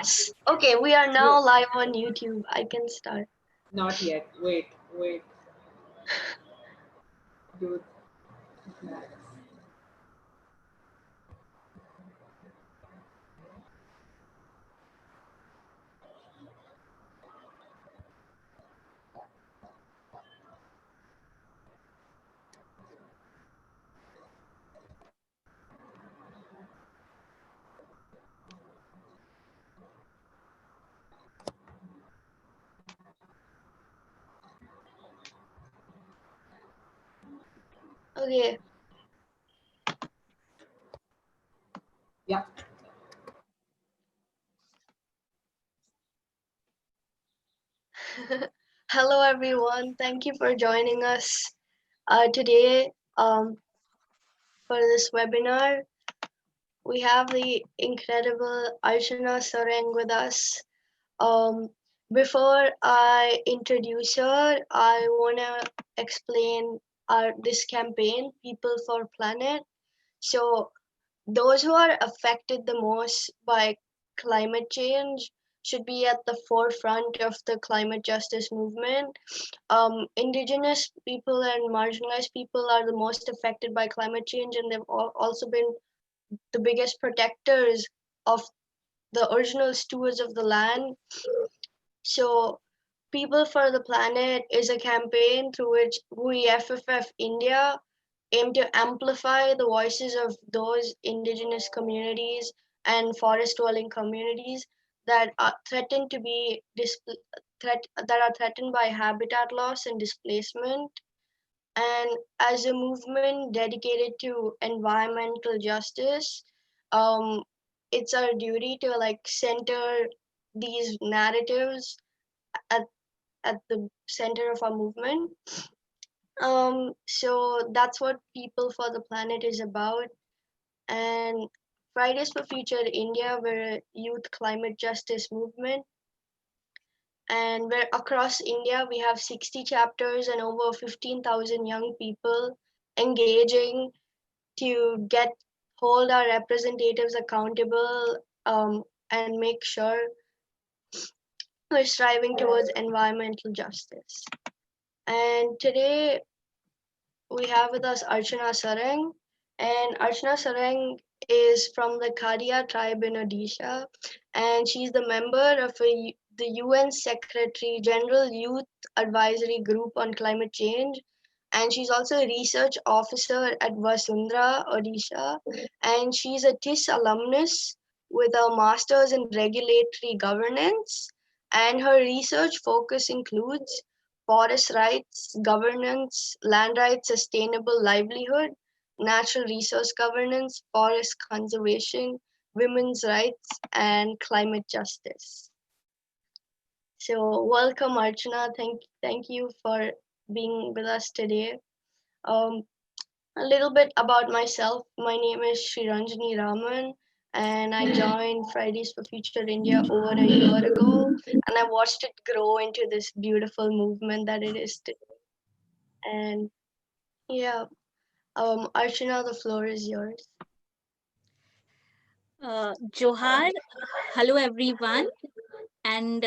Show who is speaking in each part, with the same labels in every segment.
Speaker 1: Yes. Okay, we are now live on YouTube. I can start.
Speaker 2: Not yet. Wait. Do that.
Speaker 1: Okay.
Speaker 2: Yeah.
Speaker 1: Hello, everyone. Thank you for joining us today for this webinar. We have the incredible Archana Soreng with us. Um, Before I introduce her, I want to explain this campaign, People for Planet. So, those who are affected the most by climate change should be at the forefront of the climate justice movement. Indigenous people and marginalized people are the most affected by climate change, and they've also been the biggest protectors of the original stewards of the land. So, People for the Planet is a campaign through which we FFF India aim to amplify the voices of those indigenous communities and forest dwelling communities that are threatened to be that are threatened by habitat loss and displacement. And as a movement dedicated to environmental justice, um, it's our duty to center these narratives at, at the center of our movement. So that's what People for the Planet is about. And Fridays for Future India, we're a youth climate justice movement. And we're across India, we have 60 chapters and over 15,000 young people engaging to hold our representatives accountable, and make sure we're striving towards environmental justice. And today we have with us Archana Soreng. And Archana Soreng is from the Khadia tribe in Odisha, and she's the member of the UN Secretary General Youth Advisory Group on Climate Change. And she's also a research officer at Vasundhara, Odisha. And she's a TIS alumnus with a master's in regulatory governance. And her research focus includes forest rights, governance, land rights, sustainable livelihood, natural resource governance, forest conservation, women's rights, and climate justice. So, welcome, Archana. Thank you for being with us today. Um, a little bit about myself. My name is Shriranjani Raman, and I joined Fridays for Future India over a year ago, and I watched it grow into this beautiful movement that it is today. And yeah, Archana, the floor is yours.
Speaker 3: Johar, hello everyone. And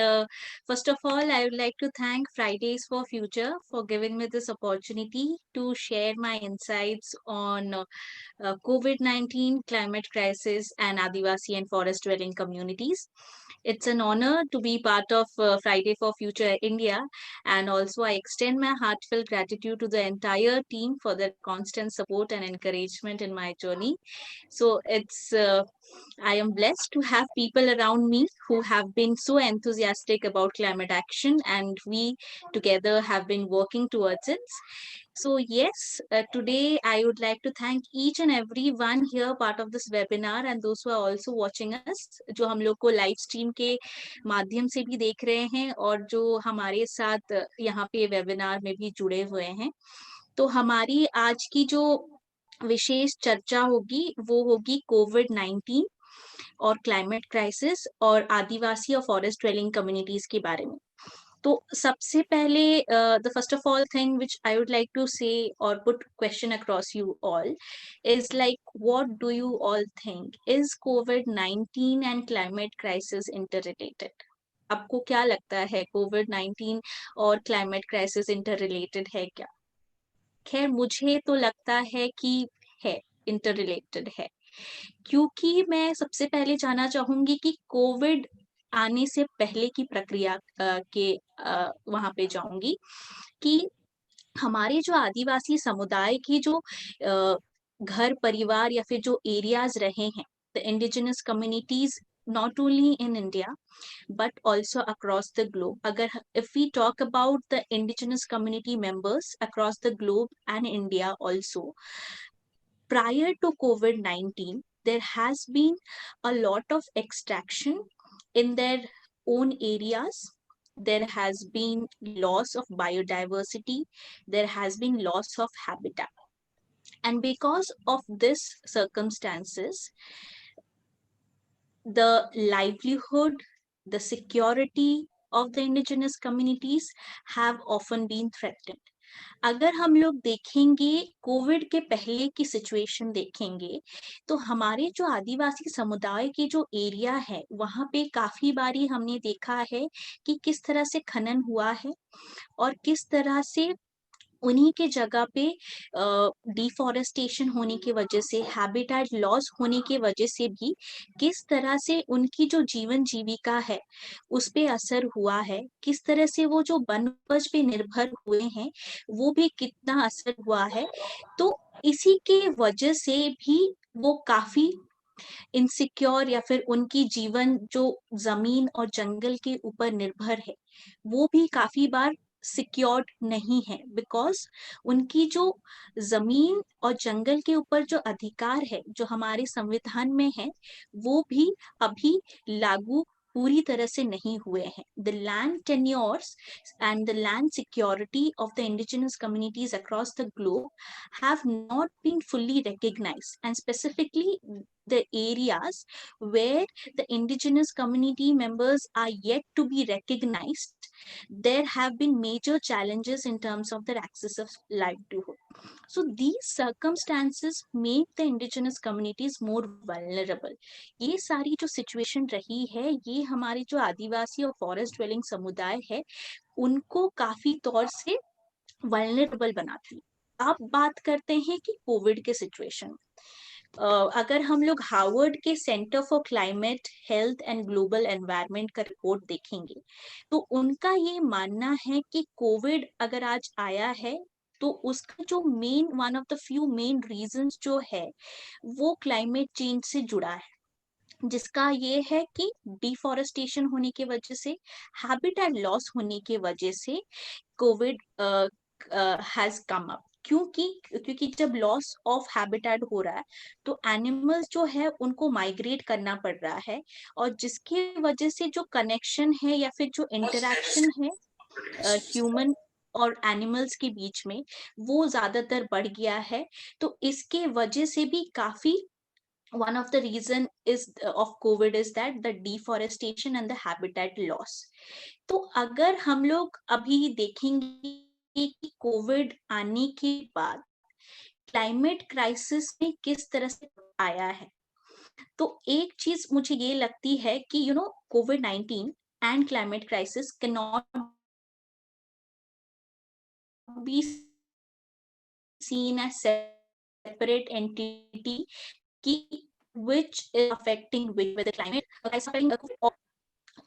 Speaker 3: first of all, I would like to thank Fridays for Future for giving me this opportunity to share my insights on COVID-19, climate crisis, and Adivasi and forest dwelling communities. It's an honor to be part of Friday for Future India, and also I extend my heartfelt gratitude to the entire team for their constant support and encouragement in my journey. So I am blessed to have people around me who have been so enthusiastic about climate action, and we together have been working towards it. So, yes, today I would like to thank each and every one here part of this webinar and those who are also watching us, जो हम लोग को live stream के माध्यम से भी देख रहे हैं और जो हमारे साथ यहाँ पे webinar में भी जुड़े हुए हैं. तो हमारी आज की जो विशेष चर्चा होगी वो होगी कोविड-19 और क्लाइमेट क्राइसिस और आदिवासी और फॉरेस्ट ड्वेलिंग कम्युनिटीज के बारे में. तो सबसे पहले the first of all thing which I would like to say or put question across you all is like, what do you all think, is COVID-19 and climate crisis interrelated? आपको क्या लगता है, COVID-19 और climate crisis interrelated है क्या? खैर मुझे तो लगता है कि है, इंटररिलेटेड है, क्योंकि मैं सबसे पहले जानना चाहूंगी कि कोविड आने से पहले की प्रक्रिया के वहां पे जाऊंगी कि हमारे जो आदिवासी समुदाय की जो घर परिवार या फिर जो एरियाज रहे हैं, the indigenous communities, not only in India but also across the globe. Agar if we talk about the indigenous community members across the globe and India also, prior to COVID-19, there has been a lot of extraction in their own areas. There has been loss of biodiversity. There has been loss of habitat. And because of this circumstances, the livelihood, the security of the indigenous communities have often been threatened. अगर हम लोग देखेंगे, Covid के पहले की situation देखेंगे, तो हमारे जो आदिवासी समुदाय की जो एरिया है वहां पे काफी बारी हमने देखा है कि किस तरह से खनन हुआ है और किस तरह से उन्हीं के जगह पे डिफॉरेस्टेशन होने की वजह से, हैबिटेट लॉस होने की वजह से भी किस तरह से उनकी जो जीवन जीविका है उस पे असर हुआ है, किस तरह से वो जो वनोपज पे निर्भर हुए हैं वो भी कितना असर हुआ है। तो इसी के वजह से भी वो काफी इनसिक्योर या फिर उनकी जीवन जो जमीन और जंगल के ऊपर निर्भर है वो भी काफी बार सिक्योर्ड नहीं है, बिकॉज उनकी जो जमीन और जंगल के ऊपर जो अधिकार है जो हमारे संविधान में है वो भी अभी लागू पूरी तरह से नहीं हुए हैं। The land tenures and the land security of the indigenous communities across the globe have not been fully recognized, and specifically the areas where the indigenous community members are yet to be recognized, there have been major challenges in terms of their access of livelihood. So these circumstances make the indigenous communities more vulnerable. ये सारी जो situation रही है ये हमारे जो आदिवासी और forest dwelling समुदाय है उनको काफी तौर से वल्नरेबल बनाती है। अब बात करते हैं कि कोविड के सिचुएशन, अगर हम लोग हार्वर्ड के centre for climate health and global environment का रिपोर्ट देखेंगे तो उनका ये मानना है कि कोविड अगर आज आया है तो उसका जो main one of the few main reasons जो है वो क्लाइमेट चेंज से जुड़ा है, जिसका ये है कि डिफॉरेस्टेशन होने की वजह से, हैबिटेट लॉस होने की वजह से कोविड हैज कम अप। क्योंकि जब लॉस ऑफ हैबिटेट हो रहा है तो एनिमल्स जो है उनको माइग्रेट करना पड़ रहा है और जिसकी वजह से जो कनेक्शन है या फिर जो इंटरेक्शन है ह्यूमन और एनिमल्स के बीच में वो ज्यादातर बढ़ गया है। तो इसके वजह से भी काफी one of the reason is of covid is that the deforestation and the habitat loss. तो अगर हम लोग अभी देखेंगे कि कोविड आने के बाद क्लाइमेट क्राइसिस में किस तरह से आया है, तो एक चीज मुझे ये लगती है कि कोविड-19 and climate crisis cannot be seen as separate entity ki which is affecting which, whether climate crisis or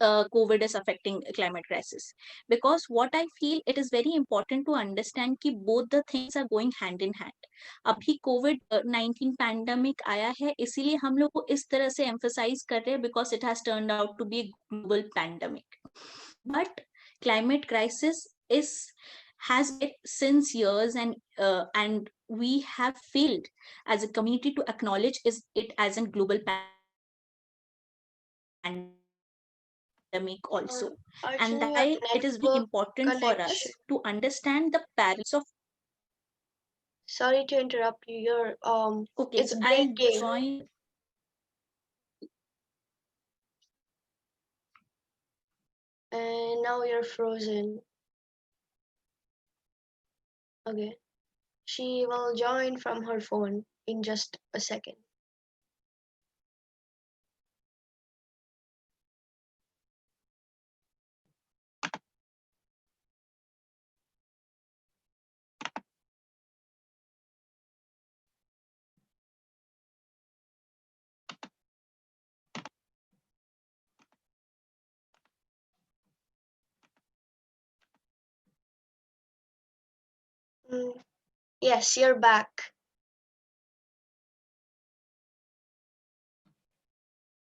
Speaker 3: COVID is affecting climate crisis. Because what I feel, it is very important to understand कि both the things are going hand in hand. अभी COVID-19 pandemic आया है इसीलिए हम लोग को इस तरह से emphasize कर रहे हैं because it has turned out to be a global pandemic. But climate crisis has been since years, and we have failed as a community to acknowledge it as a global pandemic also. And
Speaker 1: Archana,
Speaker 3: that
Speaker 1: your
Speaker 3: it is very
Speaker 1: network
Speaker 3: important for us
Speaker 1: connection.
Speaker 3: to understand the parallels of.
Speaker 1: Sorry to interrupt you.
Speaker 3: Okay,
Speaker 1: It's
Speaker 3: so I'll
Speaker 1: breaking.
Speaker 3: join.
Speaker 1: And now you're frozen. Okay. She will join from her phone in just a second. Mm, yes, you're back.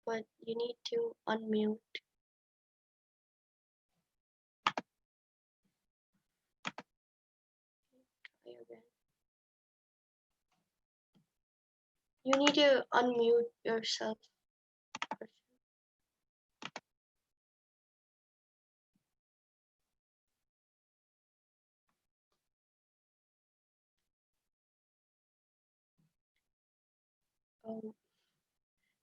Speaker 1: But you need to unmute. Try again. You need to unmute yourself. Um,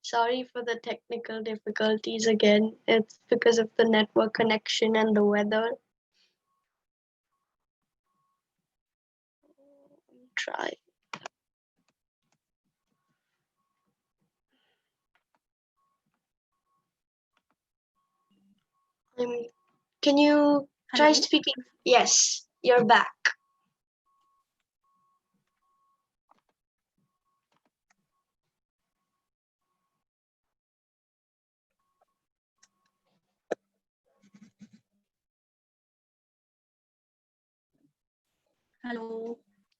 Speaker 1: Sorry for the technical difficulties again. It's because of the network connection and the weather. Try. Um, can you try
Speaker 3: Hello.
Speaker 1: speaking? Yes, you're back.
Speaker 3: Hello.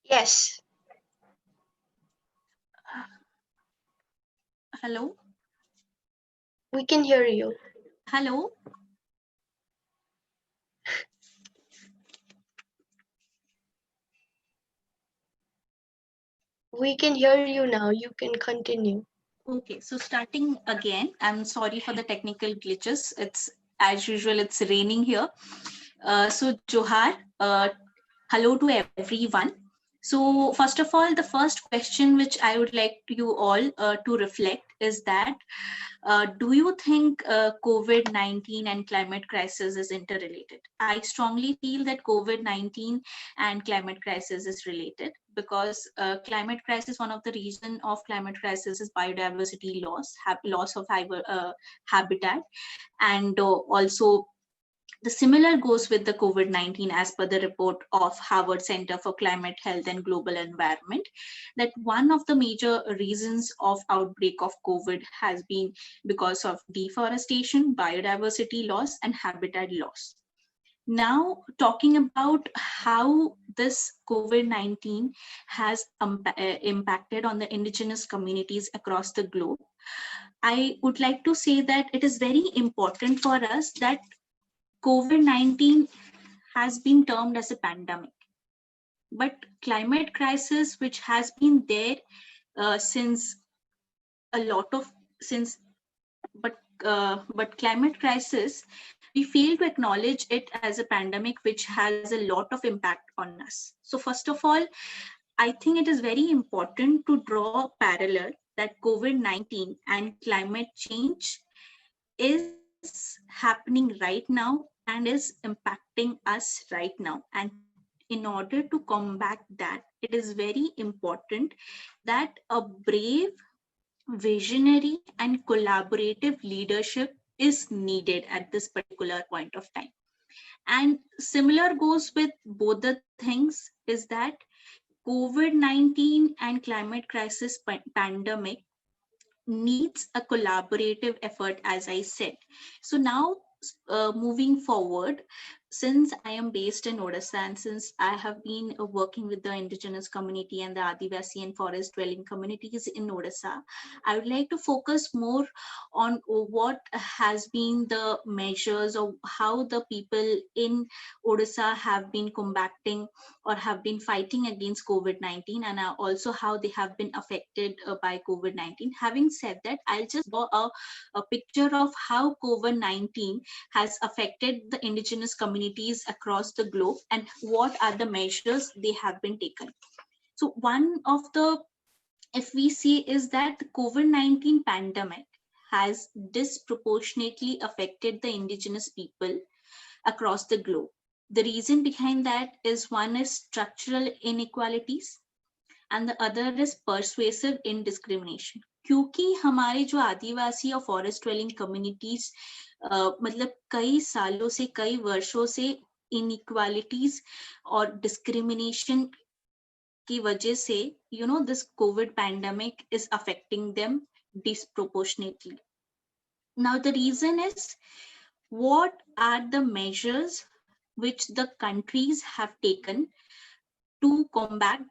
Speaker 1: Yes,
Speaker 3: Hello.
Speaker 1: we can hear you.
Speaker 3: Hello.
Speaker 1: We can hear you now. You can continue.
Speaker 3: Okay, so starting again, I'm sorry for the technical glitches. It's as usual, it's raining here. So Johar, hello to everyone. So first of all, the first question which I would like you all to reflect is that do you think COVID-19 and climate crisis is interrelated? I strongly feel that COVID-19 and climate crisis is related because climate crisis, one of the reason of climate crisis is biodiversity loss, loss of habitat, and also the similar goes with the COVID-19 as per the report of Harvard Center for Climate Health and Global Environment, that one of the major reasons of outbreak of COVID has been because of deforestation, biodiversity loss, and habitat loss. Now, talking about how this COVID-19 has impacted on the indigenous communities across the globe, I would like to say that it is very important for us that COVID-19 has been termed as a pandemic, but climate crisis, which has been there since a lot of since, but climate crisis, we fail to acknowledge it as a pandemic, which has a lot of impact on us. So first of all, I think it is very important to draw a parallel that COVID-19 and climate change is happening right now and is impacting us right now. And in order to combat that, it is very important that a brave, visionary, and collaborative leadership is needed at this particular point of time. And similar goes with both the things is that COVID-19 and climate crisis pandemic needs a collaborative effort, as I said. So now, moving forward, since I am based in Odisha and since I have been working with the indigenous community and the Adivasi and forest dwelling communities in Odisha, I would like to focus more on what has been the measures of how the people in Odisha have been combating or have been fighting against COVID-19, and also how they have been affected by COVID-19. Having said that, I'll just draw a picture of how COVID-19 has affected the indigenous communities across the globe and what are the measures they have been taken. So one of the, if we see, is that the COVID-19 pandemic has disproportionately affected the indigenous people across the globe. The reason behind that is one is structural inequalities and the other is persuasive indiscrimination. क्योंकि हमारे जो आदिवासी और forest dwelling communities मतलब कई सालों से कई वर्षों से इनइक्वालिटीज और डिस्क्रिमिनेशन की वजह से this COVID pandemic is affecting them disproportionately. Now the reason is, what are the measures which the countries have taken to combat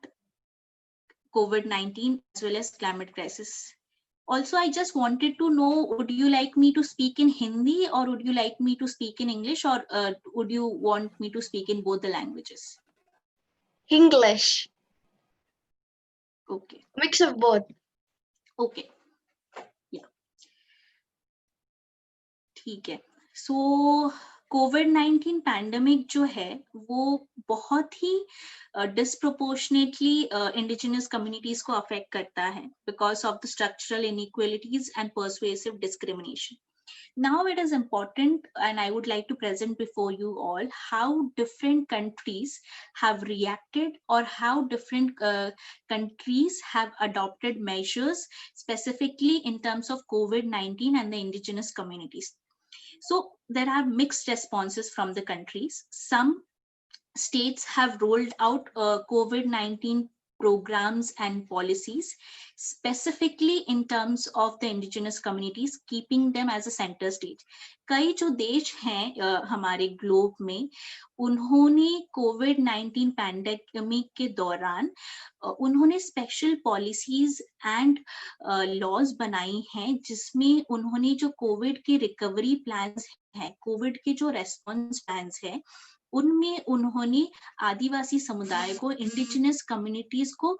Speaker 3: COVID-19 as well as climate crisis? Also, I just wanted to know, would you like me to speak in Hindi or would you like me to speak in English, or would you want me to speak in both the languages?
Speaker 1: English.
Speaker 3: Okay.
Speaker 1: Mix of both.
Speaker 3: Okay. Yeah. ठीक है. So COVID-19 pandemic जो है वो बहुत ही disproportionately indigenous communities को affect करता है because of the structural inequalities and persuasive discrimination. Now it is important, and I would like to present before you all how different countries have reacted, or how different countries have adopted measures specifically in terms of COVID-19 and the indigenous communities. So there are mixed responses from the countries. Some states have rolled out COVID-19 programs and policies specifically in terms of the indigenous communities, keeping them as a center stage. कई जो देश हैं हमारे globe में, उन्होंने COVID-19 pandemic के दौरान उन्होंने स्पेशल पॉलिसीज एंड लॉज बनाई हैं जिसमें उन्होंने जो कोविड के रिकवरी प्लान्स हैं, कोविड के जो रेस्पॉन्स प्लान्स हैं, उनमें उन्होंने आदिवासी समुदाय को, इंडिजिनस कम्युनिटीज को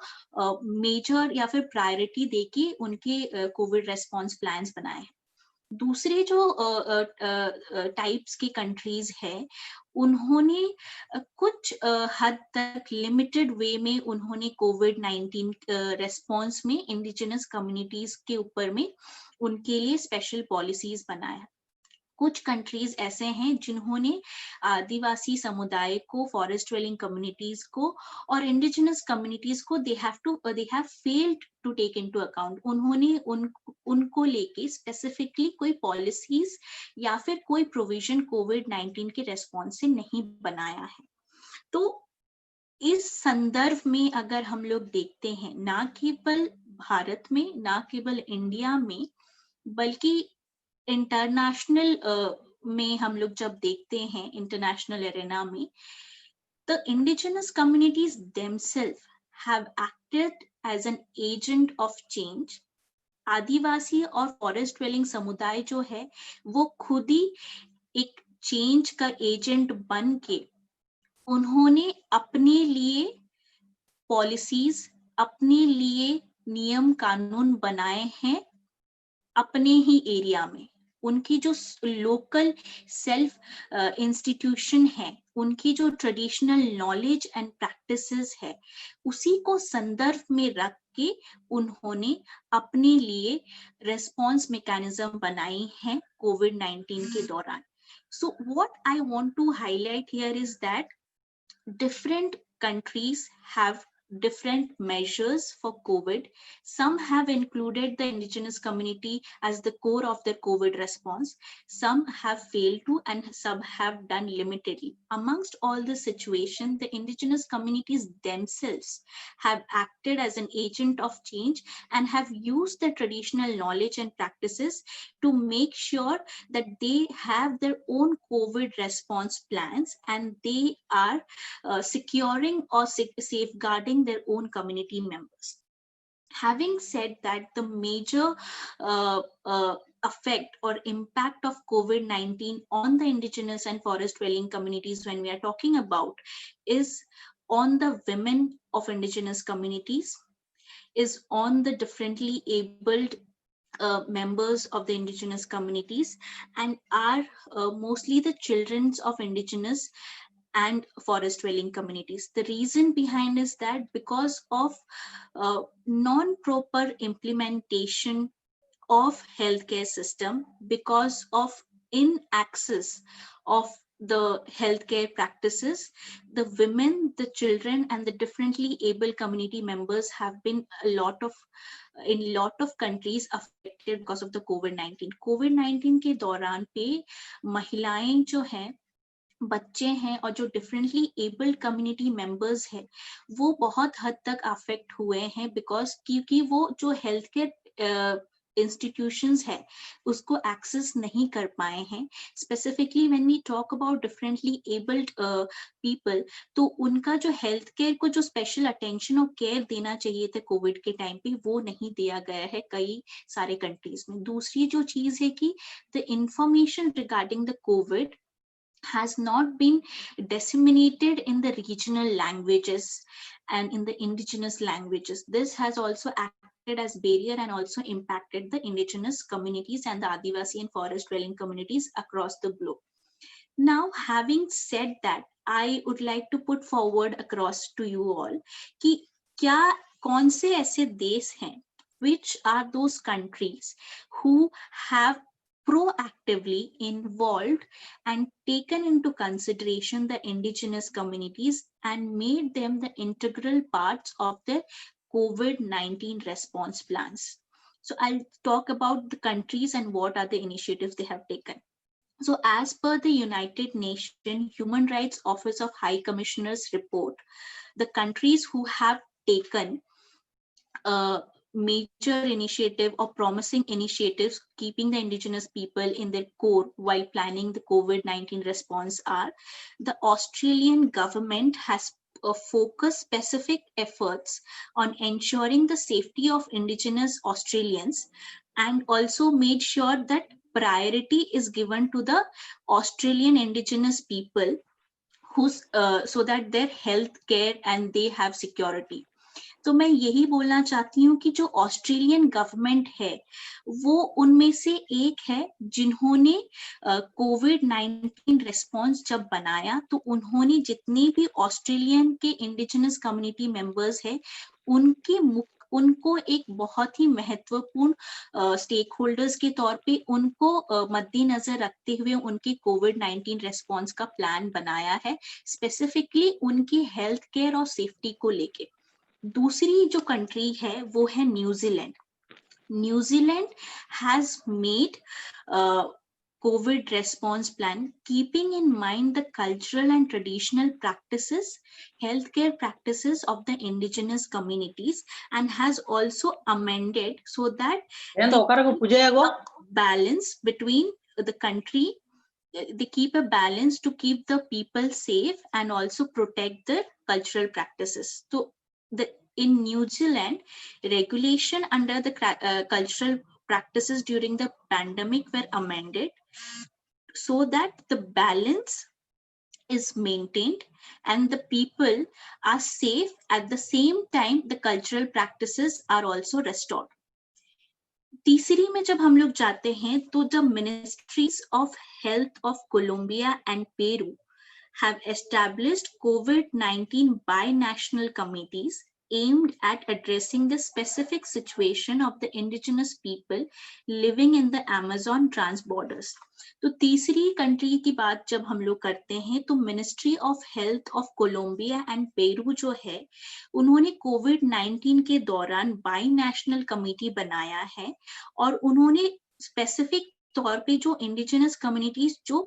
Speaker 3: मेजर या फिर प्रायोरिटी देके उनके कोविड रेस्पॉन्स प्लान्स बनाए हैं. दूसरे जो टाइप्स के कंट्रीज है, उन्होंने कुछ हद तक लिमिटेड वे में उन्होंने कोविड-19 रेस्पॉन्स में इंडिजिनस कम्युनिटीज के ऊपर में उनके लिए स्पेशल पॉलिसीज बनाया. कुछ कंट्रीज ऐसे हैं जिन्होंने आदिवासी समुदाय को, फॉरेस्ट ड्वेलिंग कम्युनिटीज को और इंडिजिनस कम्युनिटीज को they have failed to take into account. उन्होंने उनको लेके स्पेसिफिकली कोई पॉलिसीज या फिर कोई प्रोविजन कोविड-19 के रेस्पॉन्स से नहीं बनाया है. तो इस संदर्भ में अगर हम लोग देखते हैं, ना केवल भारत में, ना केवल इंडिया में, बल्कि इंटरनेशनल में हम लोग जब देखते हैं, इंटरनेशनल एरेना में, the indigenous communities themselves have acted as an agent of change. आदिवासी और फॉरेस्ट ड्वेलिंग समुदाय जो है वो खुद ही एक चेंज का एजेंट बन के उन्होंने अपने लिए पॉलिसीज, अपने लिए नियम कानून बनाए हैं अपने ही एरिया में. उनकी जो लोकल सेल्फ इंस्टीट्यूशन है, उनकी जो ट्रेडिशनल नॉलेज एंड प्रैक्टिसेस है, उसी को संदर्भ में रख के उन्होंने अपने लिए रेस्पॉन्स मैकेनिज्म बनाई है कोविड-19 के दौरान. So what I want to highlight here is that different countries have different measures for COVID. Some have included the indigenous community as the core of their COVID response. Some have failed to, and some have done limitedly. Amongst all the situation, the indigenous communities themselves have acted as an agent of change and have used the traditional knowledge and practices to make sure that they have their own COVID response plans, and they are securing or safeguarding their own community members. Having said that, the major effect or impact of COVID-19 on the indigenous and forest dwelling communities, when we are talking about, is on the women of indigenous communities, is on the differently abled members of the indigenous communities, and are mostly the children of indigenous and forest dwelling communities. The reason behind is that because of non-proper implementation of healthcare system, because of inaccess of the healthcare practices. The women, the children, and the differently able community members have been in lot of countries affected because of the COVID-19. COVID-19 के दौरान पे महिलाएं जो हैं, बच्चे हैं और जो डिफरेंटली एबल्ड कम्युनिटी मेंबर्स हैं, वो बहुत हद तक अफेक्ट हुए हैं, बिकॉज क्योंकि वो जो हेल्थ केयर इंस्टीट्यूशंस है उसको एक्सेस नहीं कर पाए हैं. Specifically when we talk about differently abled people, तो उनका जो हेल्थ केयर को जो स्पेशल अटेंशन और केयर देना चाहिए था कोविड के टाइम पे, वो नहीं दिया गया है कई सारे कंट्रीज में. दूसरी जो चीज है कि the information regarding the Covid has not been disseminated in the regional languages and in the indigenous languages. This has also acted as barrier and also impacted the indigenous communities and the Adivasi and forest dwelling communities across the globe. Now, having said that, I would like to put forward across to you all कि क्या कौन से ऐसे देश हैं, which are those countries who have proactively involved and taken into consideration the indigenous communities and made them the integral parts of the COVID-19 response plans. So I'll talk about the countries and what are the initiatives they have taken. So as per the United Nations Human Rights Office of High Commissioner's report, the countries who have taken major initiative or promising initiatives keeping the indigenous people in their core while planning the COVID-19 response are: the Australian government has focused specific efforts on ensuring the safety of indigenous Australians and also made sure that priority is given to the Australian indigenous people who's so that their health care and they have security. तो मैं यही बोलना चाहती हूँ कि जो Australian government है वो उनमें से एक है जिन्होंने कोविड-19 रिस्पॉन्स जब बनाया तो उन्होंने जितने भी ऑस्ट्रेलियन के इंडिजिनस कम्युनिटी मेंबर्स है उनको एक बहुत ही महत्वपूर्ण स्टेक होल्डर्स के तौर पे उनको मद्देनजर रखते हुए उनके कोविड-19 रिस्पॉन्स का प्लान बनाया है, स्पेसिफिकली उनकी हेल्थ केयर और सेफ्टी को लेके. दूसरी जो कंट्री है वो है New Zealand. New Zealand has made COVID response plan keeping in mind the cultural and traditional practices, healthcare practices of the indigenous communities, and has also amended so that the balance between the country, they keep a balance to keep the people safe and also protect the cultural practices. So in New Zealand, regulation under the cultural practices during the pandemic were amended so that the balance is maintained and the people are safe. At the same time, the cultural practices are also restored. तीसरी में जब हम लोग जाते हैं तो the Ministries of Health of Colombia and Peru have established COVID-19 binational committees aimed at addressing the specific situation of the indigenous people living in the Amazon transborders. तो तीसरी कंट्री की बात जब हम लोग करते हैं तो ministry of health of Colombia and Peru जो है उन्होंने कोविड-19 के दौरान बाई नेशनल कमेटी बनाया है और उन्होंने स्पेसिफिक तौर पे जो इंडिजिनस कम्युनिटीज जो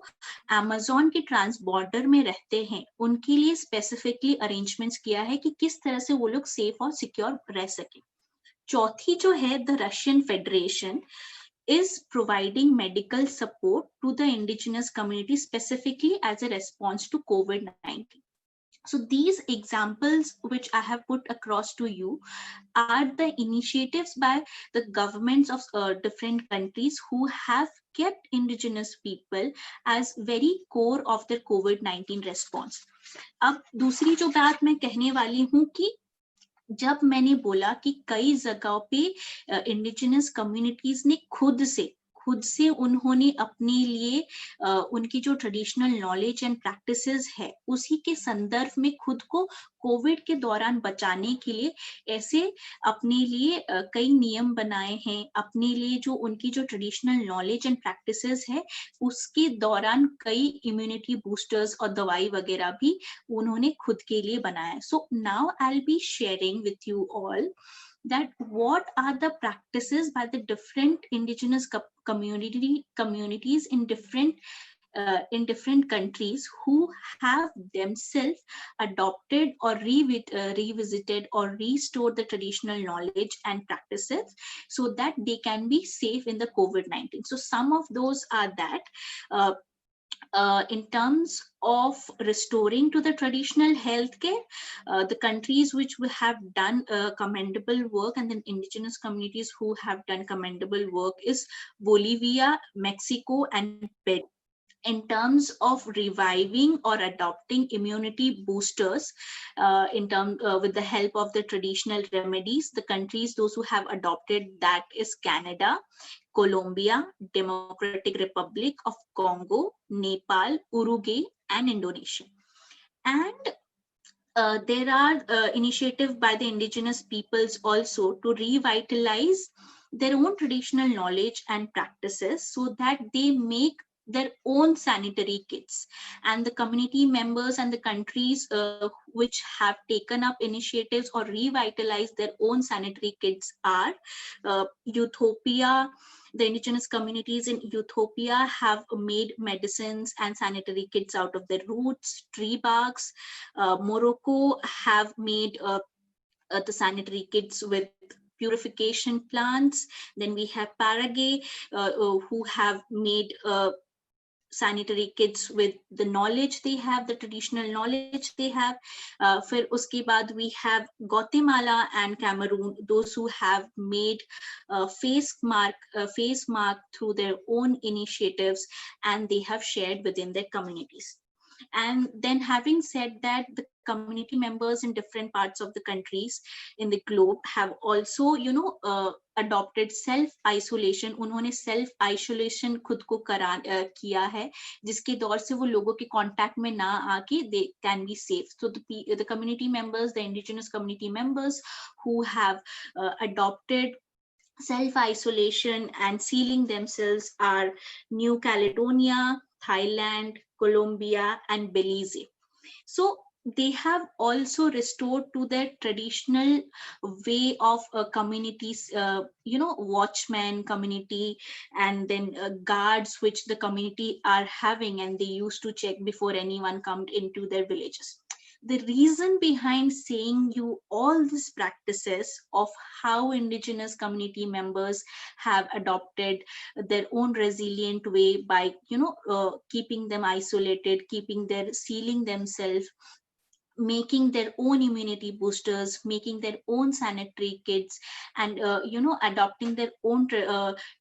Speaker 3: अमेज़न के ट्रांसबॉर्डर में रहते हैं उनके लिए स्पेसिफिकली अरेंजमेंट्स किया है कि किस तरह से वो लोग सेफ और सिक्योर रह सके. चौथी जो है the Russian federation is providing medical support to the indigenous community specifically as a response to COVID-19. So these examples which I have put across to you are the initiatives by the governments of different countries who have kept indigenous people as very core of their COVID-19 response. अब दूसरी जो बात मैं कहने वाली हूँ कि जब मैंने बोला कि कई जगहों पे इंडिजिनस कम्युनिटीज ने खुद खुद से उन्होंने अपने लिए उनकी जो ट्रेडिशनल नॉलेज एंड प्रैक्टिसेस है उसी के संदर्भ में खुद को कोविड के दौरान बचाने के लिए ऐसे अपने लिए कई नियम बनाए हैं, अपने लिए जो उनकी जो ट्रेडिशनल नॉलेज एंड प्रैक्टिसेस है उसके दौरान कई इम्यूनिटी बूस्टर्स और दवाई वगैरह भी उन्होंने खुद के लिए बनाया. So now I will be sharing with you all that what are the practices by the different indigenous communities in different countries who have themselves adopted or revisited or restored the traditional knowledge and practices so that they can be safe in the COVID-19. So some of those are that in terms of restoring to the traditional healthcare, the countries which have done commendable work and the indigenous communities who have done commendable work is Bolivia, Mexico, and Peru. In terms of reviving or adopting immunity boosters with the help of the traditional remedies, the countries those who have adopted that is Canada, Colombia, Democratic Republic of Congo, Nepal, Uruguay, and Indonesia. And there are initiatives by the indigenous peoples also to revitalize their own traditional knowledge and practices so that they make their own sanitary kits. And the community members and the countries which have taken up initiatives or revitalized their own sanitary kits are Ethiopia. The indigenous communities in Ethiopia have made medicines and sanitary kits out of their roots, tree barks. Morocco have made the sanitary kits with purification plants. Then we have Paraguay who have made sanitary kits with the knowledge they have, the traditional knowledge they have. फिर उसके बाद we have Guatemala and Cameroon, those who have made face mark through their own initiatives and they have shared within their communities. And then having said that, the community members in different parts of the countries in the globe have also, adopted self isolation. उन्होंने self isolation खुद को किया है जिसके दौर से वो लोगों के कांटेक्ट में ना आके they can be safe. So the community members, the indigenous community members who have adopted self-isolation and sealing themselves are New Caledonia, Thailand, Colombia, and Belize. So they have also restored to their traditional way of communities, watchmen community, and then guards which the community are having, and they used to check before anyone come into their villages. The reason behind saying you all these practices of how indigenous community members have adopted their own resilient way by keeping them isolated, sealing themselves, making their own immunity boosters, making their own sanitary kits, and adopting their own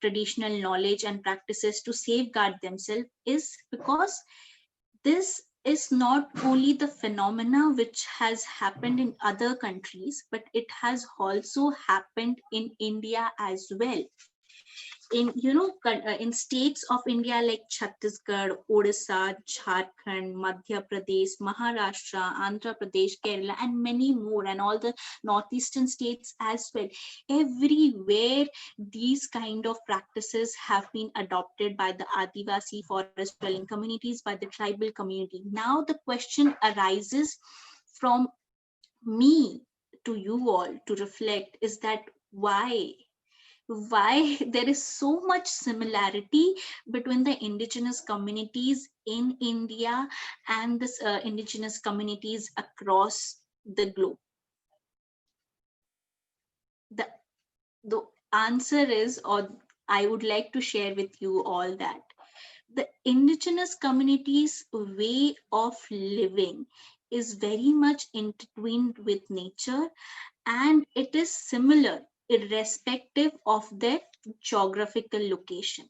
Speaker 3: traditional knowledge and practices to safeguard themselves is because this is not only the phenomena which has happened in other countries, but it has also happened in India as well. In states of India like Chhattisgarh, Odisha, Jharkhand, Madhya Pradesh, Maharashtra, Andhra Pradesh, Kerala, and many more, and all the northeastern states as well. Everywhere these kind of practices have been adopted by the Adivasi forest dwelling communities, by the tribal community. Now the question arises from me to you all to reflect is that why there is so much similarity between the indigenous communities in India and the indigenous communities across the globe. The answer is, or I would like to share with you all that the indigenous communities' way of living is very much intertwined with nature, and it is similar irrespective of their geographical location.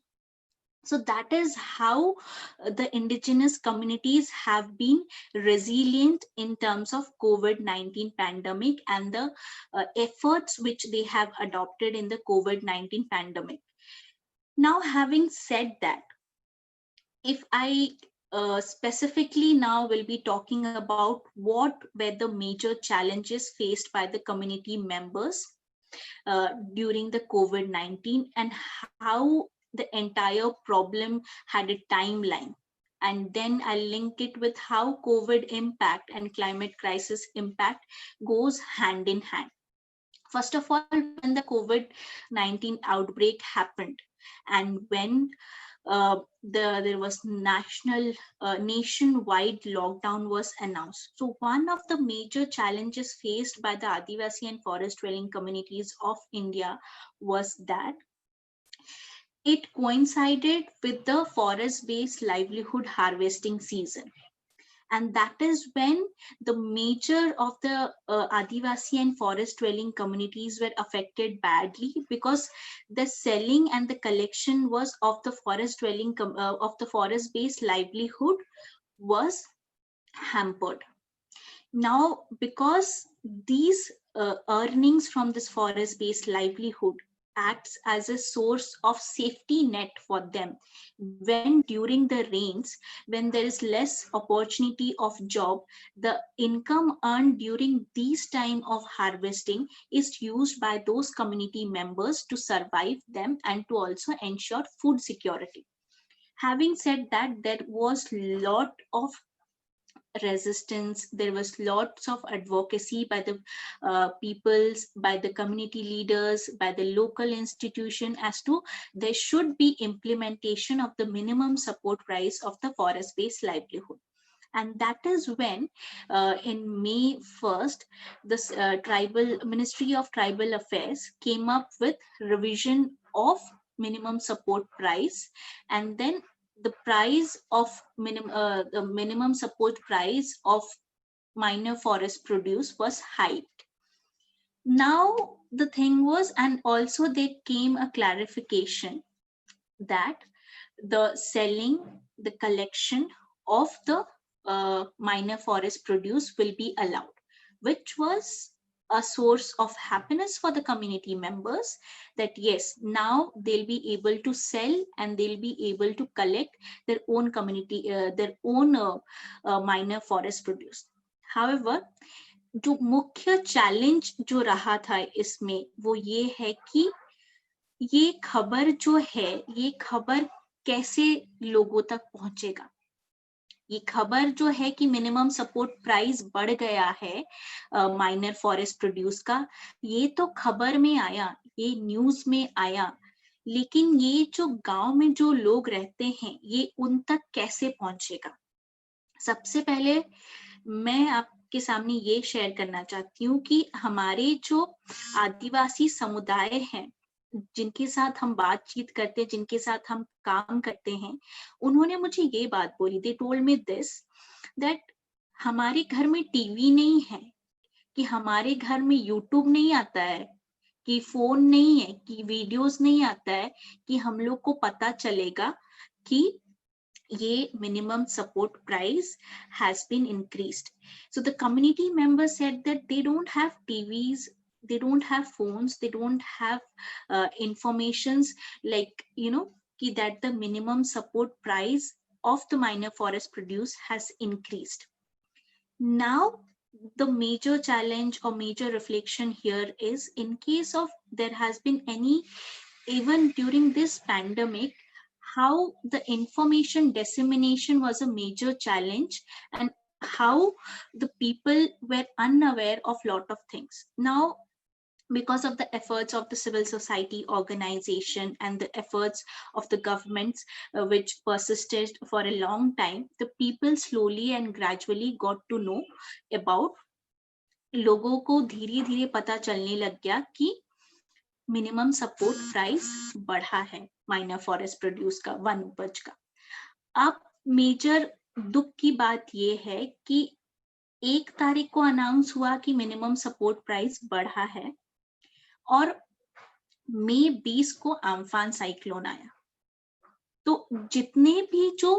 Speaker 3: So that is how the indigenous communities have been resilient in terms of COVID-19 pandemic and the efforts which they have adopted in the COVID-19 pandemic. Now, having said that, if I specifically now will be talking about what were the major challenges faced by the community members during the COVID-19, and how the entire problem had a timeline. And then I'll link it with how COVID impact and climate crisis impact goes hand in hand. First of all, when the COVID-19 outbreak happened, and when there was nationwide lockdown was announced. So one of the major challenges faced by the Adivasi and forest dwelling communities of India was that it coincided with the forest based livelihood harvesting season. And that is when the major of the Adivasi and forest dwelling communities were affected badly, because the selling and the collection was of the forest dwelling of the forest based livelihood was hampered. Now, because these earnings from this forest based livelihood acts as a source of safety net for them when during the rains, when there is less opportunity of job, the income earned during these time of harvesting is used by those community members to survive them and to also ensure food security. Having said that, there was lot of resistance, there was lots of advocacy by the peoples, by the community leaders, by the local institution, as to there should be implementation of the minimum support price of the forest based livelihood. And that is when in May 1st, the tribal Ministry of Tribal Affairs came up with revision of minimum support price, and then the price of the minimum support price of minor forest produce was hiked. Now the thing was, and also there came a clarification that the selling, the collection of the minor forest produce will be allowed, which was a source of happiness for the community members, that yes, now they'll be able to sell and they'll be able to collect their own community, their own minor forest produce. However, जो मुख्य challenge जो रहा था इसमें वो ये है कि ये खबर जो है, ये खबर कैसे लोगों तक पहुंचेगा। ये खबर जो है कि मिनिमम सपोर्ट प्राइस बढ़ गया है माइनर फॉरेस्ट प्रोड्यूस का, ये तो खबर में आया, ये न्यूज में आया, लेकिन ये जो गांव में जो लोग रहते हैं ये उन तक कैसे पहुंचेगा। सबसे पहले मैं आपके सामने ये शेयर करना चाहती हूँ कि हमारे जो आदिवासी समुदाय हैं, जिनके साथ हम बातचीत करते हैं, जिनके साथ हम काम करते हैं, उन्होंने मुझे ये बात बोली, they told me this, that हमारे घर में टीवी नहीं है, कि हमारे घर में यूट्यूब नहीं आता है, कि फोन नहीं है, कि वीडियोस नहीं आता है, कि हम लोग को पता चलेगा कि ये minimum support price has been increased. So the community members said that they don't have TVs, they don't have phones, they don't have informations like, that the minimum support price of the minor forest produce has increased. Now, the major challenge or major reflection here is, in case of there has been any, even during this pandemic, how the information dissemination was a major challenge, and how the people were unaware of lot of things. Now, because of the efforts of the civil society organization and the efforts of the governments, which persisted for a long time, the people slowly and gradually got to know about, लोगों को धीरे धीरे पता चलने लग गया कि minimum support price बढ़ा है माइनर फॉरेस्ट प्रोड्यूस का, वन उपज का। अब मेजर दुख की बात ये है कि 1 तारीख को अनाउंस हुआ कि मिनिमम सपोर्ट प्राइस बढ़ा है, और मई 20 को आम्फान साइक्लोन आया। तो जितने भी जो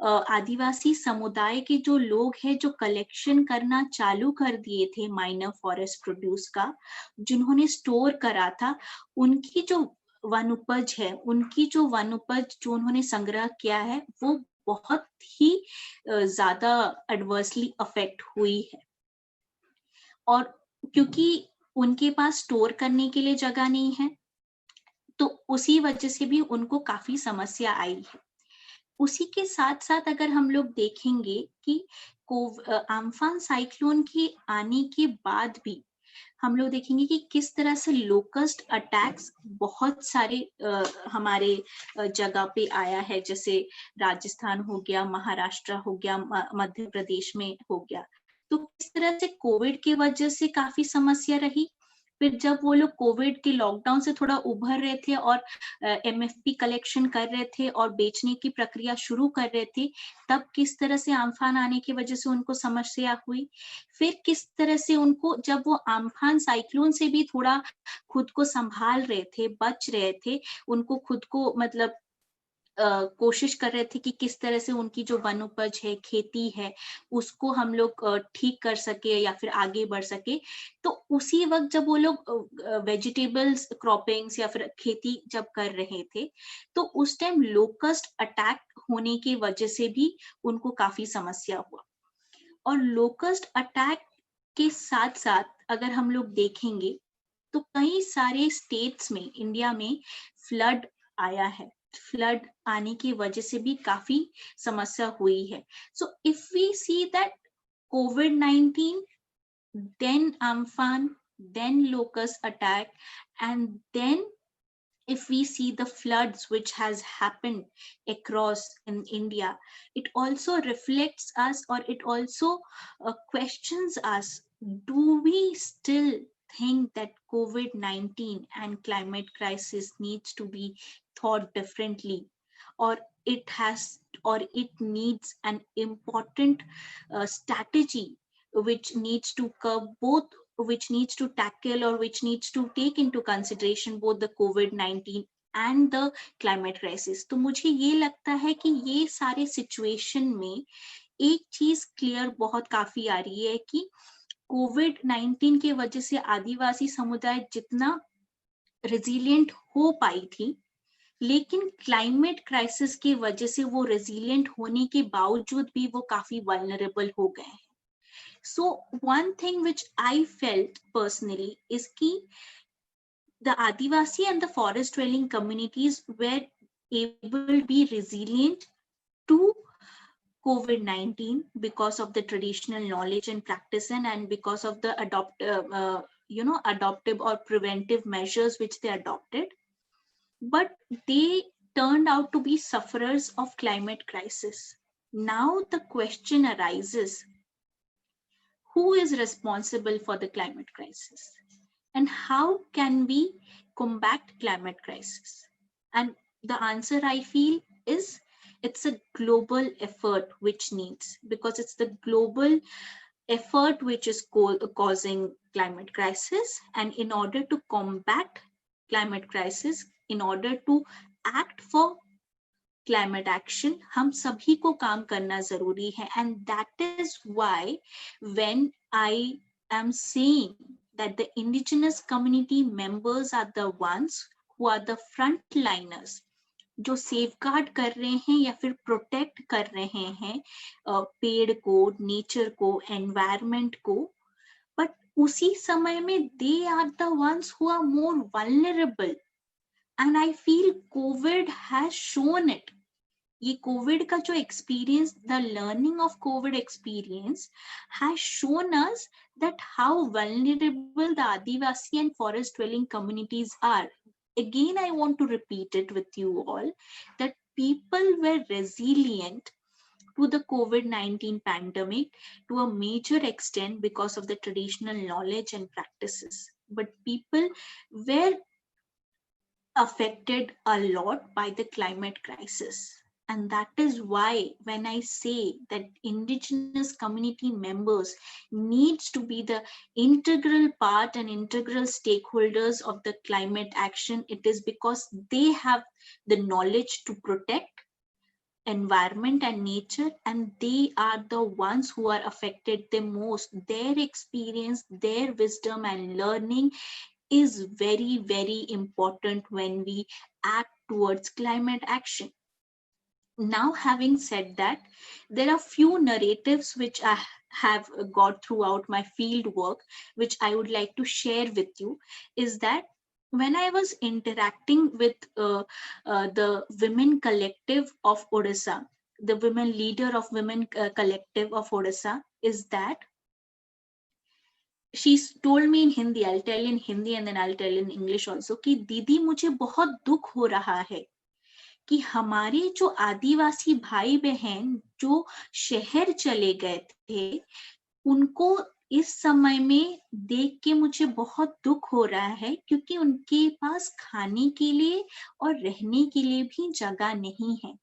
Speaker 3: आदिवासी समुदाय के जो लोग हैं, जो कलेक्शन करना चालू कर दिए थे माइनर फॉरेस्ट प्रोड्यूस का, जिन्होंने स्टोर करा था, उनकी जो वन उपज है, उनकी जो वन उपज जो उन्होंने संग्रह किया है वो बहुत ही ज्यादा एडवर्सली अफेक्ट हुई है। और क्योंकि उनके पास स्टोर करने के लिए जगह नहीं है, तो उसी वजह से भी उनको काफी समस्या आई है। उसी के साथ साथ अगर हम लोग देखेंगे कि आम्फान साइक्लोन के आने के बाद भी हम लोग देखेंगे कि किस तरह से लोकस्ट अटैक्स बहुत सारे हमारे जगह पे आया है, जैसे राजस्थान हो गया, महाराष्ट्र हो गया, मध्य प्रदेश में हो गया। तो किस तरह से कोविड की वजह से काफी समस्या रही। फिर जब वो लोग कोविड के लॉकडाउन से थोड़ा उभर रहे थे और एमएफपी कलेक्शन कर रहे थे और बेचने की प्रक्रिया शुरू कर रहे थे, तब किस तरह से आम्फान आने की वजह से उनको समस्या हुई। फिर किस तरह से उनको जब वो आम्फान साइक्लोन से भी थोड़ा खुद को संभाल रहे थे, बच रहे थे, उनको खुद को मतलब कोशिश कर रहे थे कि किस तरह से उनकी जो वन उपज है, खेती है, उसको हम लोग ठीक कर सके या फिर आगे बढ़ सके। तो उसी वक्त जब वो लोग वेजिटेबल्स क्रॉपिंग्स या फिर खेती जब कर रहे थे, तो उस टाइम लोकस्ट अटैक होने की वजह से भी उनको काफी समस्या हुआ। और लोकस्ट अटैक के साथ साथ अगर हम लोग देखेंगे तो कई सारे स्टेट्स में, इंडिया में फ्लड आया है। फ्लड आने की वजह से भी काफी समस्या हुई है। So if we see that COVID-19, then Amphan, then locust attack, and then if we see the floods which has happened across in India, it also reflects us, or it also questions us, do we still think that COVID-19 and climate crisis needs to be thought differently, or it has, or it needs an important strategy which needs to curb both, which needs to tackle, or which needs to take into consideration both the COVID-19 and the climate crisis। तो मुझे ये लगता है कि ये सारे situation में एक चीज क्लियर बहुत काफी आ रही है कि COVID-19 की वजह से आदिवासी समुदाय जितना रेजिलिएंट हो पाई थी, लेकिन क्लाइमेट क्राइसिस की वजह से वो रेजिलिएंट होने के बावजूद भी वो काफी वल्नरेबल हो गए हैं। So one thing which I felt personally is कि the Adivasi and the forest dwelling communities were able to be resilient to COVID-19 because of the traditional knowledge and practice, and because of the adoptive or preventive measures which they adopted. But they turned out to be sufferers of climate crisis. Now the question arises, who is responsible for the climate crisis, and how can we combat climate crisis? And the answer I feel is it's a global effort which needs, because it's the global effort which is causing climate crisis. And in order to combat climate crisis, in order to act for climate action, हम सभी को काम करना जरूरी है। And that is why when I am saying that the indigenous community members are the ones who are the frontliners, जो safeguard कर रहे हैं या फिर प्रोटेक्ट कर रहे हैं पेड़ को, नेचर को, एनवायरमेंट को, बट उसी समय में they are the ones who are more vulnerable. And I feel covid has shown it. ये कोविड का जो experience, the learning of covid experience has shown us that how vulnerable the Adivasi and forest dwelling communities are. Again, I want to repeat it with you all, that people were resilient to the COVID-19 pandemic to a major extent because of the traditional knowledge and practices. But people were affected a lot by the climate crisis. And that is why when I say that indigenous community members needs to be the integral part and integral stakeholders of the climate action, it is because they have the knowledge to protect environment and nature, and they are the ones who are affected the most. Their experience, their wisdom and learning is very, very important when we act towards climate action. Now, having said that, there are few narratives which I have got throughout my field work, which I would like to share with you. Is that when I was interacting with the women collective of Odisha, the women leader of women collective of Odisha, is that she told me in Hindi, I'll tell in Hindi and then I'll tell in English also, कि दीदी मुझे बहुत दुख हो रहा है कि हमारे जो आदिवासी भाई बहन जो शहर चले गए थे, उनको इस समय में देख के मुझे बहुत दुख हो रहा है, क्योंकि उनके पास खाने के लिए और रहने के लिए भी जगह नहीं है.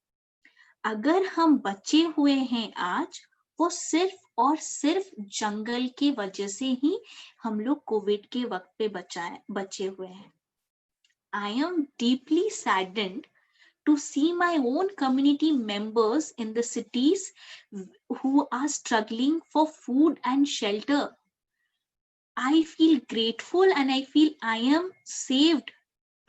Speaker 3: अगर हम बचे हुए हैं आज, वो सिर्फ और सिर्फ जंगल की वजह से ही हम लोग कोविड के वक्त पे बचे हुए हैं. I am deeply saddened to see my own community members in the cities who are struggling for food and shelter. I feel grateful and I feel I am saved,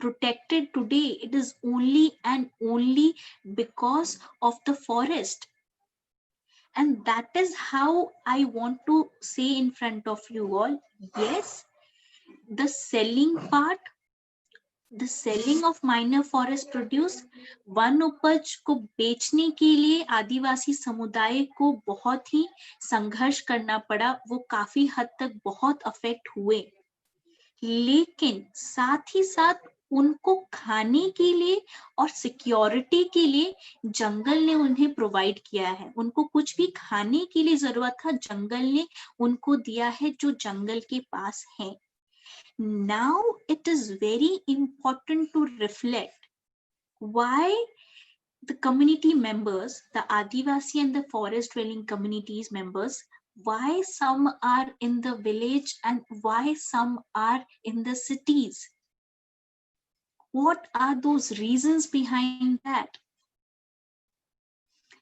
Speaker 3: protected today. It is only and only because of the forest. And that is how I want to say in front of you all, yes, the selling part, the selling of minor forest produce, one उपज को बेचने के लिए आदिवासी समुदाय को बहुत ही संघर्ष करना पड़ा. वो काफी हद तक बहुत अफेक्ट हुए, लेकिन साथ ही साथ उनको खाने के लिए और सिक्योरिटी के लिए जंगल ने उन्हें प्रोवाइड किया है. उनको कुछ भी खाने के लिए जरूरत था, जंगल ने उनको दिया है जो जंगल के पास है. Now it is very important to reflect why the community members, the Adivasi and the forest dwelling communities members, why some are in the village and why some are in the cities. What are those reasons behind that?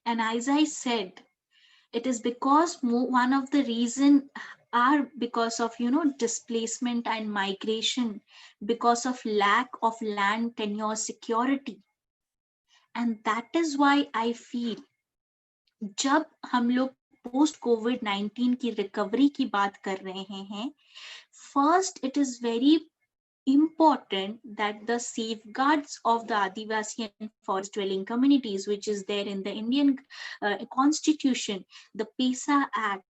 Speaker 3: And as I said, it is because one of the reasons are because of displacement and migration, because of lack of land tenure security. And that is why I feel जब हम लोग post कोविड-19 की recovery की बात कर रहे हैं, first it is very important that the safeguards of the Adivasi and forest dwelling communities, which is there in the Indian Constitution, the PESA Act,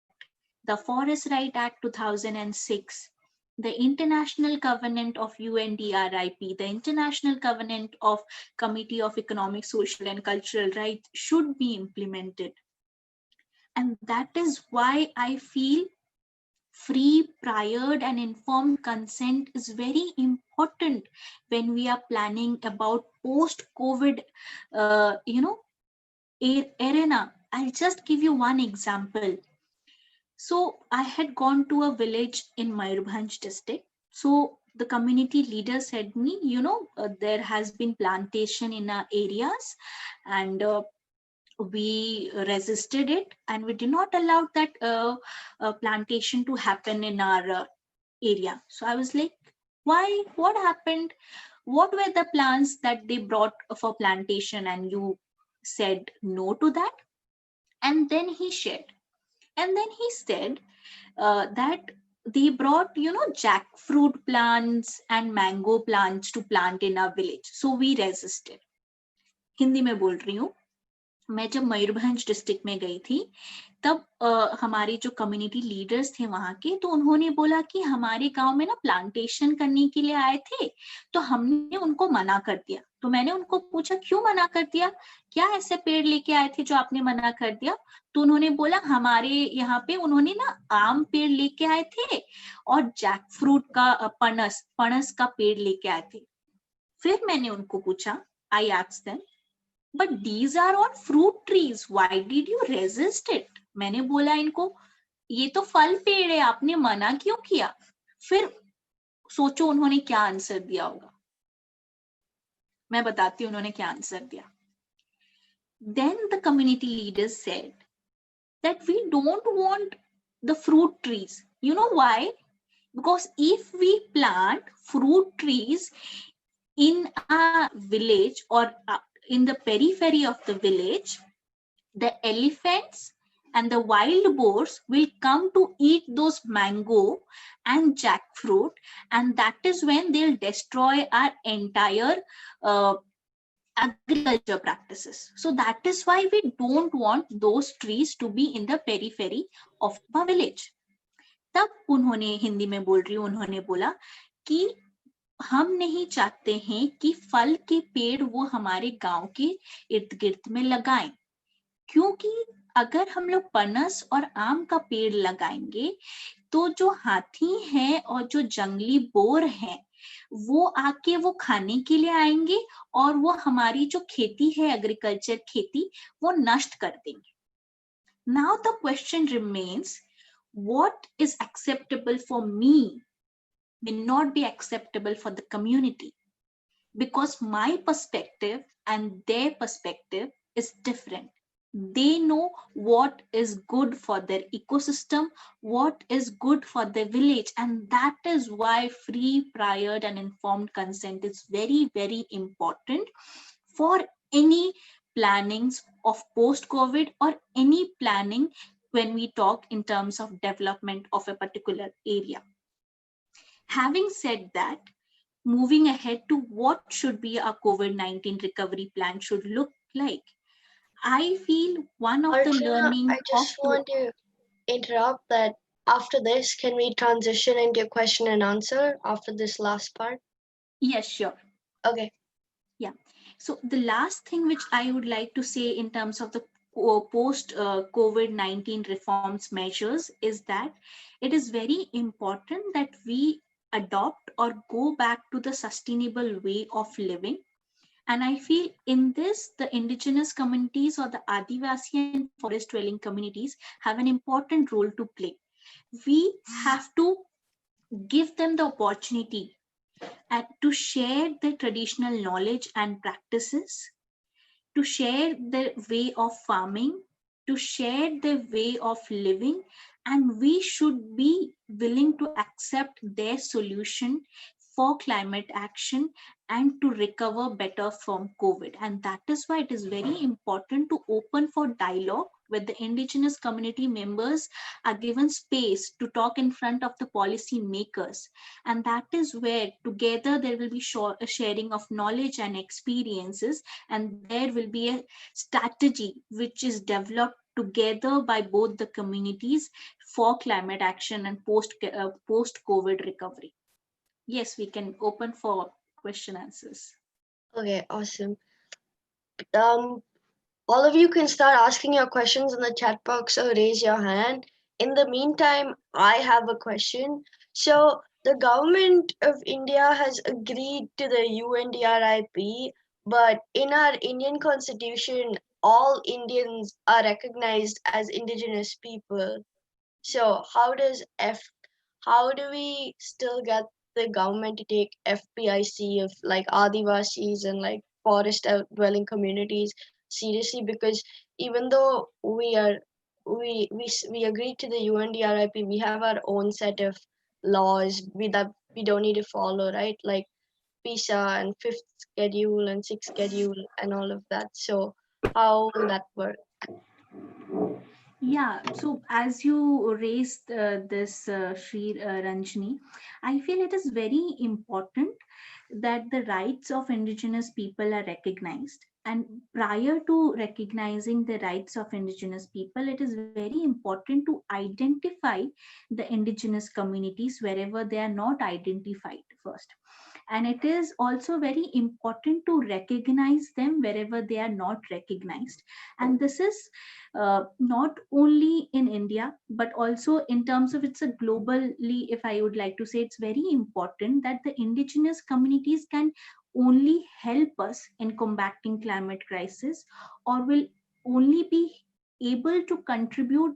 Speaker 3: the Forest Right Act 2006, the International Covenant of UNDRIP, the International Covenant of Committee of Economic, Social and Cultural Rights should be implemented. And that is why I feel free, prior and informed consent is very important when we are planning about post-COVID, arena. I'll just give you one example. So I had gone to a village in Mayurbhanj district. So the community leader said me, there has been plantation in our areas, and we resisted it, and we did not allow that plantation to happen in our area. So I was like, why? What happened? What were the plans that they brought for plantation and you said no to that? And then he shared. And then he said that they brought, jackfruit plants and mango plants to plant in our village. So we resisted. Hindi में बोल रही हूँ. मैं जब Mayurbhanj district में गई थी, तब हमारे जो कम्युनिटी लीडर्स थे वहां के, तो उन्होंने बोला कि हमारे गांव में ना प्लांटेशन करने के लिए आए थे, तो हमने उनको मना कर दिया. तो मैंने उनको पूछा क्यों मना कर दिया, क्या ऐसे पेड़ लेके आए थे जो आपने मना कर दिया? तो उन्होंने बोला हमारे यहाँ पे उन्होंने ना आम पेड़ लेके आए थे और जैकफ्रूट का पनस का पेड़ लेके आए थे. फिर मैंने उनको पूछा, I asked them, but these are all fruit trees, why did you resist it? मैंने बोला इनको, ये तो फल पेड़ है, आपने मना क्यों किया? फिर सोचो उन्होंने क्या आंसर दिया होगा. मैं बताती हूँ उन्होंने क्या आंसर दिया. Then the community leaders said that we don't want the fruit trees. You know why? Because if we plant fruit trees in a village or in the periphery of the village, the elephants and the wild boars will come to eat those mango and jackfruit, and that is when they'll destroy our entire uh, agriculture practices. So that is why we don't want those trees to be in the periphery of a village. तब उन्होंने हिंदी में बोल रही हूँ, उन्होंने बोला कि हम नहीं चाहते हैं कि फल के पेड़ वो हमारे गांव के इर्द गिर्द में लगाएं, क्योंकि अगर हम लोग पनस और आम का पेड़ लगाएंगे तो जो हाथी हैं और जो जंगली बोर हैं वो आके वो खाने के लिए आएंगे और वो हमारी जो खेती है, एग्रीकल्चर खेती, वो नष्ट कर देंगे. Now the question remains, what is acceptable for me may not be acceptable for the community, because my perspective and their perspective is different. They know what is good for their ecosystem, what is good for their village, and that is why free, prior, and informed consent is very, very important for any plannings of post-COVID or any planning when we talk in terms of development of a particular area. Having said that, moving ahead to what should be a COVID-19 recovery plan should look like, I feel one of the
Speaker 1: Archana,
Speaker 3: learning
Speaker 1: I
Speaker 3: of
Speaker 1: just want to interrupt that after this, can we transition into question and answer after this last part?
Speaker 3: yes, sure.
Speaker 1: Okay.
Speaker 3: Yeah. So the last thing which I would like to say in terms of the post COVID-19 reforms measures is that it is very important that we adopt or go back to the sustainable way of living. And I feel in this, the indigenous communities or the Adivasi and forest dwelling communities have an important role to play. We have to give them the opportunity to share their traditional knowledge and practices, to share their way of farming, to share their way of living, and we should be willing to accept their solution for climate action and to recover better from COVID. And that is why it is very important to open for dialogue where the indigenous community members are given space to talk in front of the policy makers. And that is where together there will be a sharing of knowledge and experiences, and there will be a strategy which is developed together by both the communities for climate action and post COVID recovery. Yes, we can open for question answers.
Speaker 1: Okay, awesome. Um, all of you can start asking your questions in the chat box or raise your hand. In the meantime, I have a question. So, the government of India has agreed to the UNDRIP, but in our Indian constitution, all Indians are recognized as indigenous people. So, how do we still get the government to take FPIC of like Adivasis and like forest dwelling communities seriously? Because even though we agreed to the UNDRIP, we have our own set of laws that we don't need to follow, right? Like PISA and fifth schedule and sixth schedule and all of that. So how will that work?
Speaker 3: Yeah, so as you raised this, Sri Ranjini, I feel it is very important that the rights of indigenous people are recognized. And prior to recognizing the rights of indigenous people, it is very important to identify the indigenous communities wherever they are not identified first. And it is also very important to recognize them wherever they are not recognized. And this is not only in India, but also in terms of it's a globally, if I would like to say, it's very important that the indigenous communities can only help us in combating climate crisis, or will only be able to contribute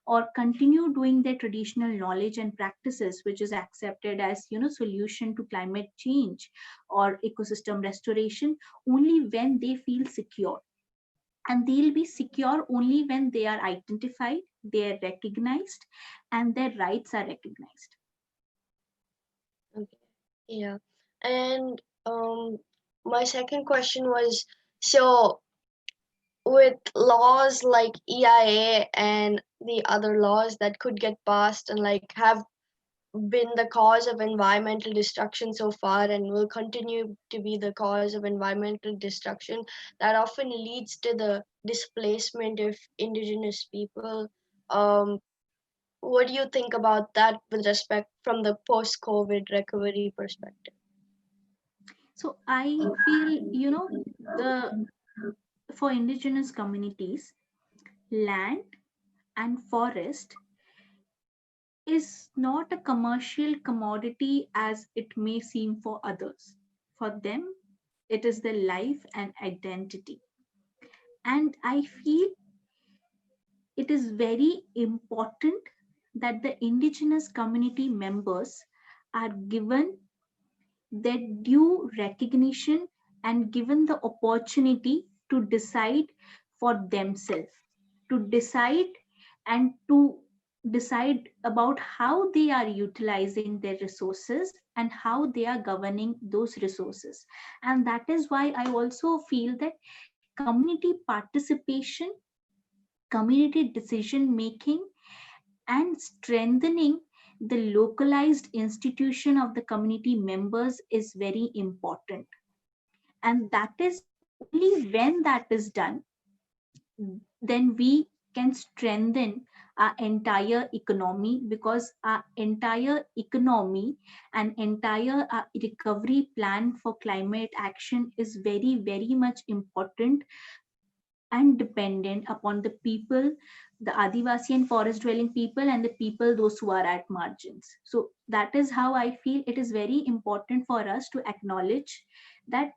Speaker 3: or continue doing their traditional knowledge and practices, which is accepted as solution to climate change or ecosystem restoration, only when they feel secure. And they'll be secure only when they are identified, they are recognized, and their rights are recognized.
Speaker 1: Yeah. And my second question was, so with laws like EIA and the other laws that could get passed and like have been the cause of environmental destruction so far and will continue to be the cause of environmental destruction, that often leads to the displacement of indigenous people. Um, what do you think about that with respect from the post-COVID recovery perspective?
Speaker 3: So I feel, the for indigenous communities, land and forest is not a commercial commodity as it may seem for others. For them, it is their life and identity. And I feel it is very important that the indigenous community members are given their due recognition and given the opportunity to decide for themselves, to decide and to decide about how they are utilizing their resources and how they are governing those resources. And that is why I also feel that community participation, community decision making, and strengthening the localized institution of the community members is very important. And that is only when that is done, then we can strengthen our entire economy, because our entire economy and entire recovery plan for climate action is very, very much important and dependent upon the people, the Adivasi and forest dwelling people, and the people, those who are at margins. So that is how I feel it is very important for us to acknowledge that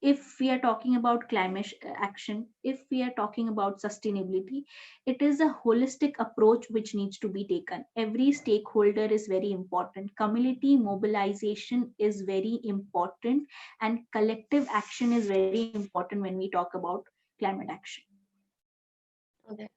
Speaker 3: if we are talking about climate action, if we are talking about sustainability, it is a holistic approach which needs to be taken. Every stakeholder is very important. Community mobilization is very important, and collective action is very important when we talk about climate action.
Speaker 1: Okay,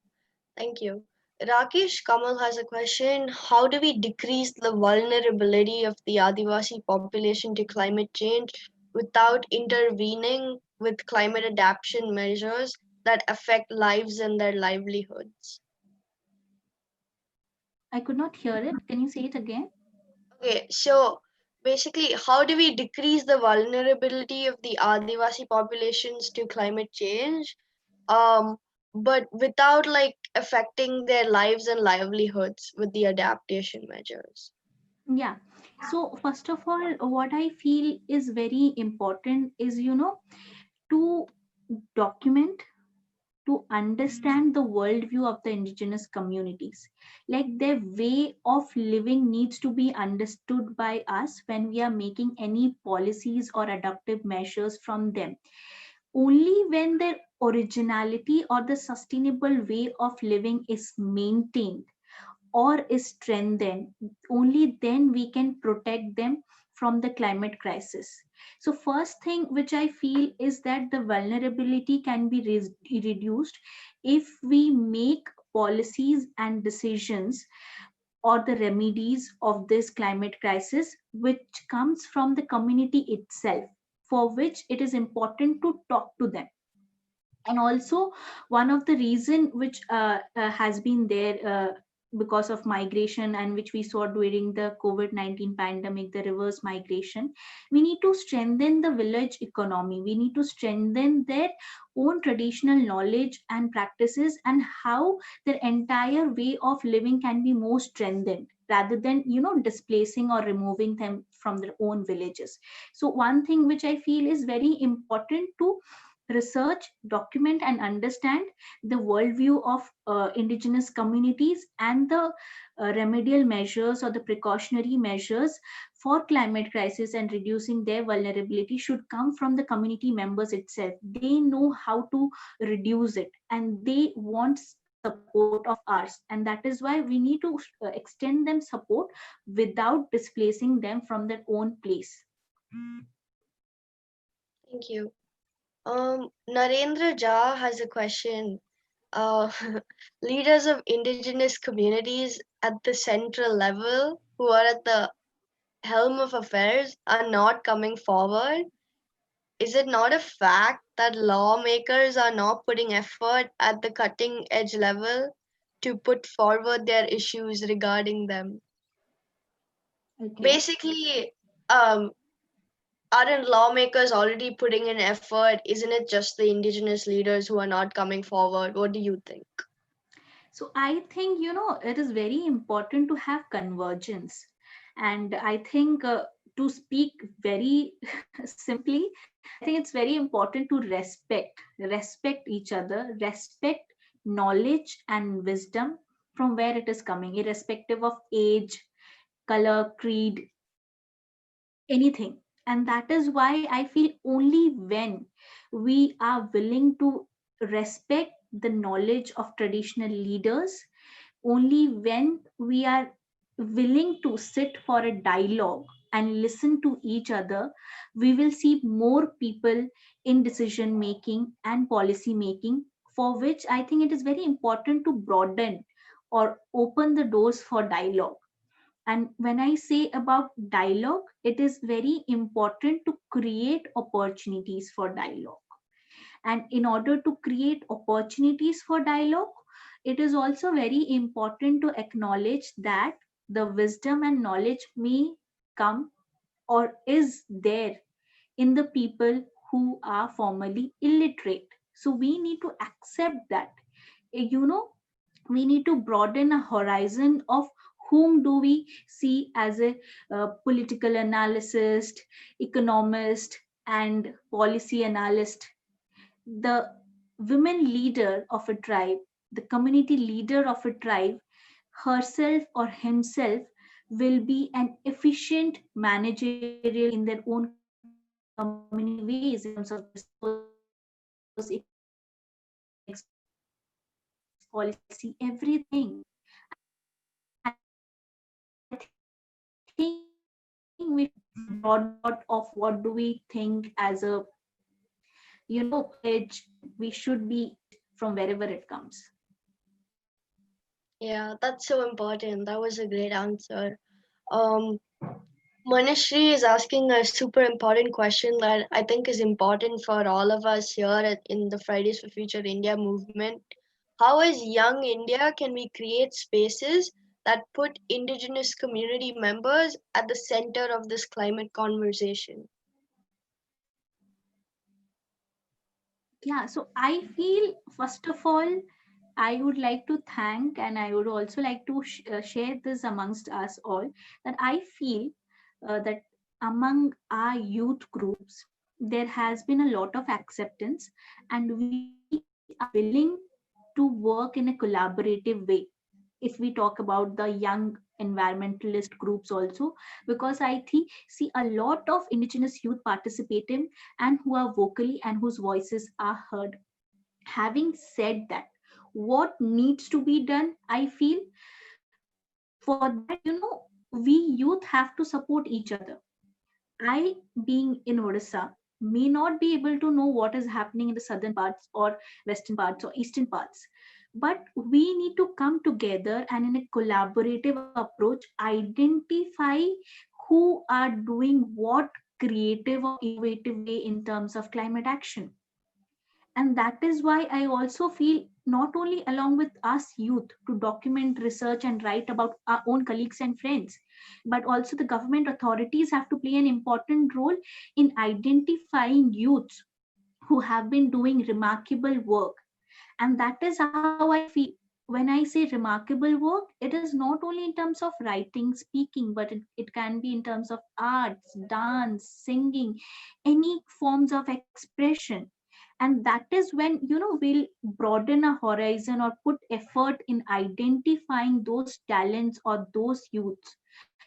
Speaker 1: thank you. Rakesh Kamal has a question. How do we decrease the vulnerability of the Adivasi population to climate change without intervening with climate adaptation measures that affect lives and their livelihoods?
Speaker 3: I could not hear it. Can you say it again?
Speaker 1: Okay, so basically, how do we decrease the vulnerability of the Adivasi populations to climate change, um, but without like affecting their lives and livelihoods with the adaptation measures?
Speaker 3: Yeah. So first of all, what I feel is very important is, to document, to understand the worldview of the indigenous communities. Like their way of living needs to be understood by us when we are making any policies or adaptive measures from them. Only when their originality or the sustainable way of living is maintained or is strengthened, only then we can protect them from the climate crisis. So first thing which I feel is that the vulnerability can be reduced if we make policies and decisions or the remedies of this climate crisis which comes from the community itself, for which it is important to talk to them. And also, one of the reason which has been there because of migration, and which we saw during the COVID-19 pandemic, the reverse migration, we need to strengthen the village economy. We need to strengthen their own traditional knowledge and practices, and how their entire way of living can be more strengthened, rather than displacing or removing them from their own villages. So one thing which I feel is very important to research, document, and understand the worldview of indigenous communities, and the remedial measures or the precautionary measures for climate crisis and reducing their vulnerability should come from the community members itself. They know how to reduce it, and they want support of ours, and that is why we need to extend them support without displacing them from their own place.
Speaker 1: Thank you. Narendra Jha has a question. Uh, Leaders of indigenous communities at the central level who are at the helm of affairs are not coming forward, is it not a fact that lawmakers are not putting effort at the cutting edge level to put forward their issues regarding them?
Speaker 3: Okay.
Speaker 1: Basically, um, aren't lawmakers already putting in effort? Isn't it just the indigenous leaders who are not coming forward? What do you think?
Speaker 3: So I think, it is very important to have convergence. And I think to speak very simply, I think it's very important to respect each other, respect knowledge and wisdom from where it is coming, irrespective of age, color, creed, anything. And that is why I feel only when we are willing to respect the knowledge of traditional leaders, only when we are willing to sit for a dialogue and listen to each other, we will see more people in decision making and policy making, for which I think it is very important to broaden or open the doors for dialogue. And when I say about dialogue, it is very important to create opportunities for dialogue. And in order to create opportunities for dialogue, it is also very important to acknowledge that the wisdom and knowledge may come or is there in the people who are formerly illiterate. So we need to accept that. You know, we need to broaden a horizon of whom do we see as a political analyst, economist, and policy analyst. The women leader of a tribe, the community leader of a tribe, herself or himself will be an efficient managerial leader in their own community in many ways in terms of resource, economics, policy, everything. And I think we should broaden our horizon of whom do we see as a knowledge, we should be from wherever it comes.
Speaker 1: Yeah, that's so important. That was a great answer. Um, Manishri is asking a super important question that I think is important for all of us here in the Fridays for Future India movement. How, as young India, can we create spaces that put Indigenous community members at the center of this climate conversation?
Speaker 3: Yeah, so I feel, first of all, I would like to thank, and I would also like to share this amongst us all, that I feel that among our youth groups, there has been a lot of acceptance, and we are willing to work in a collaborative way. If we talk about the young environmentalist groups also, because I think see a lot of indigenous youth participating and who are vocally and whose voices are heard. Having said that, what needs to be done, I feel, for that, we youth have to support each other. I, being in Odisha, may not be able to know what is happening in the southern parts or western parts or eastern parts. But we need to come together and in a collaborative approach identify who are doing what creative or innovative way in terms of climate action. And that is why I also feel not only along with us youth to document research and write about our own colleagues and friends, but also the government authorities have to play an important role in identifying youths who have been doing remarkable work. And that is how I feel. When I say remarkable work, it is not only in terms of writing, speaking, but it can be in terms of arts, dance, singing, any forms of expression. And that is when we'll broaden a horizon or put effort in identifying those talents or those youths.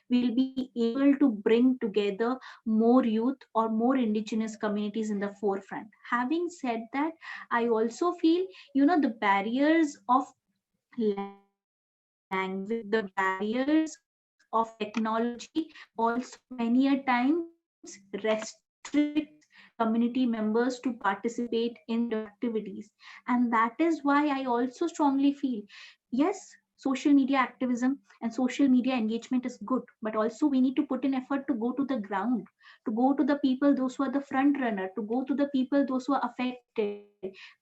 Speaker 3: We'll be able to bring together more youth or more indigenous communities in the forefront. Having said that, I also feel the barriers of language, the barriers of technology also many a times restricts community members to participate in productive activities. And that is why I also strongly feel, yes, social media activism and social media engagement is good, but also we need to put in effort to go to the ground, to go to the people, those who are the front runner, to go to the people, those who are affected,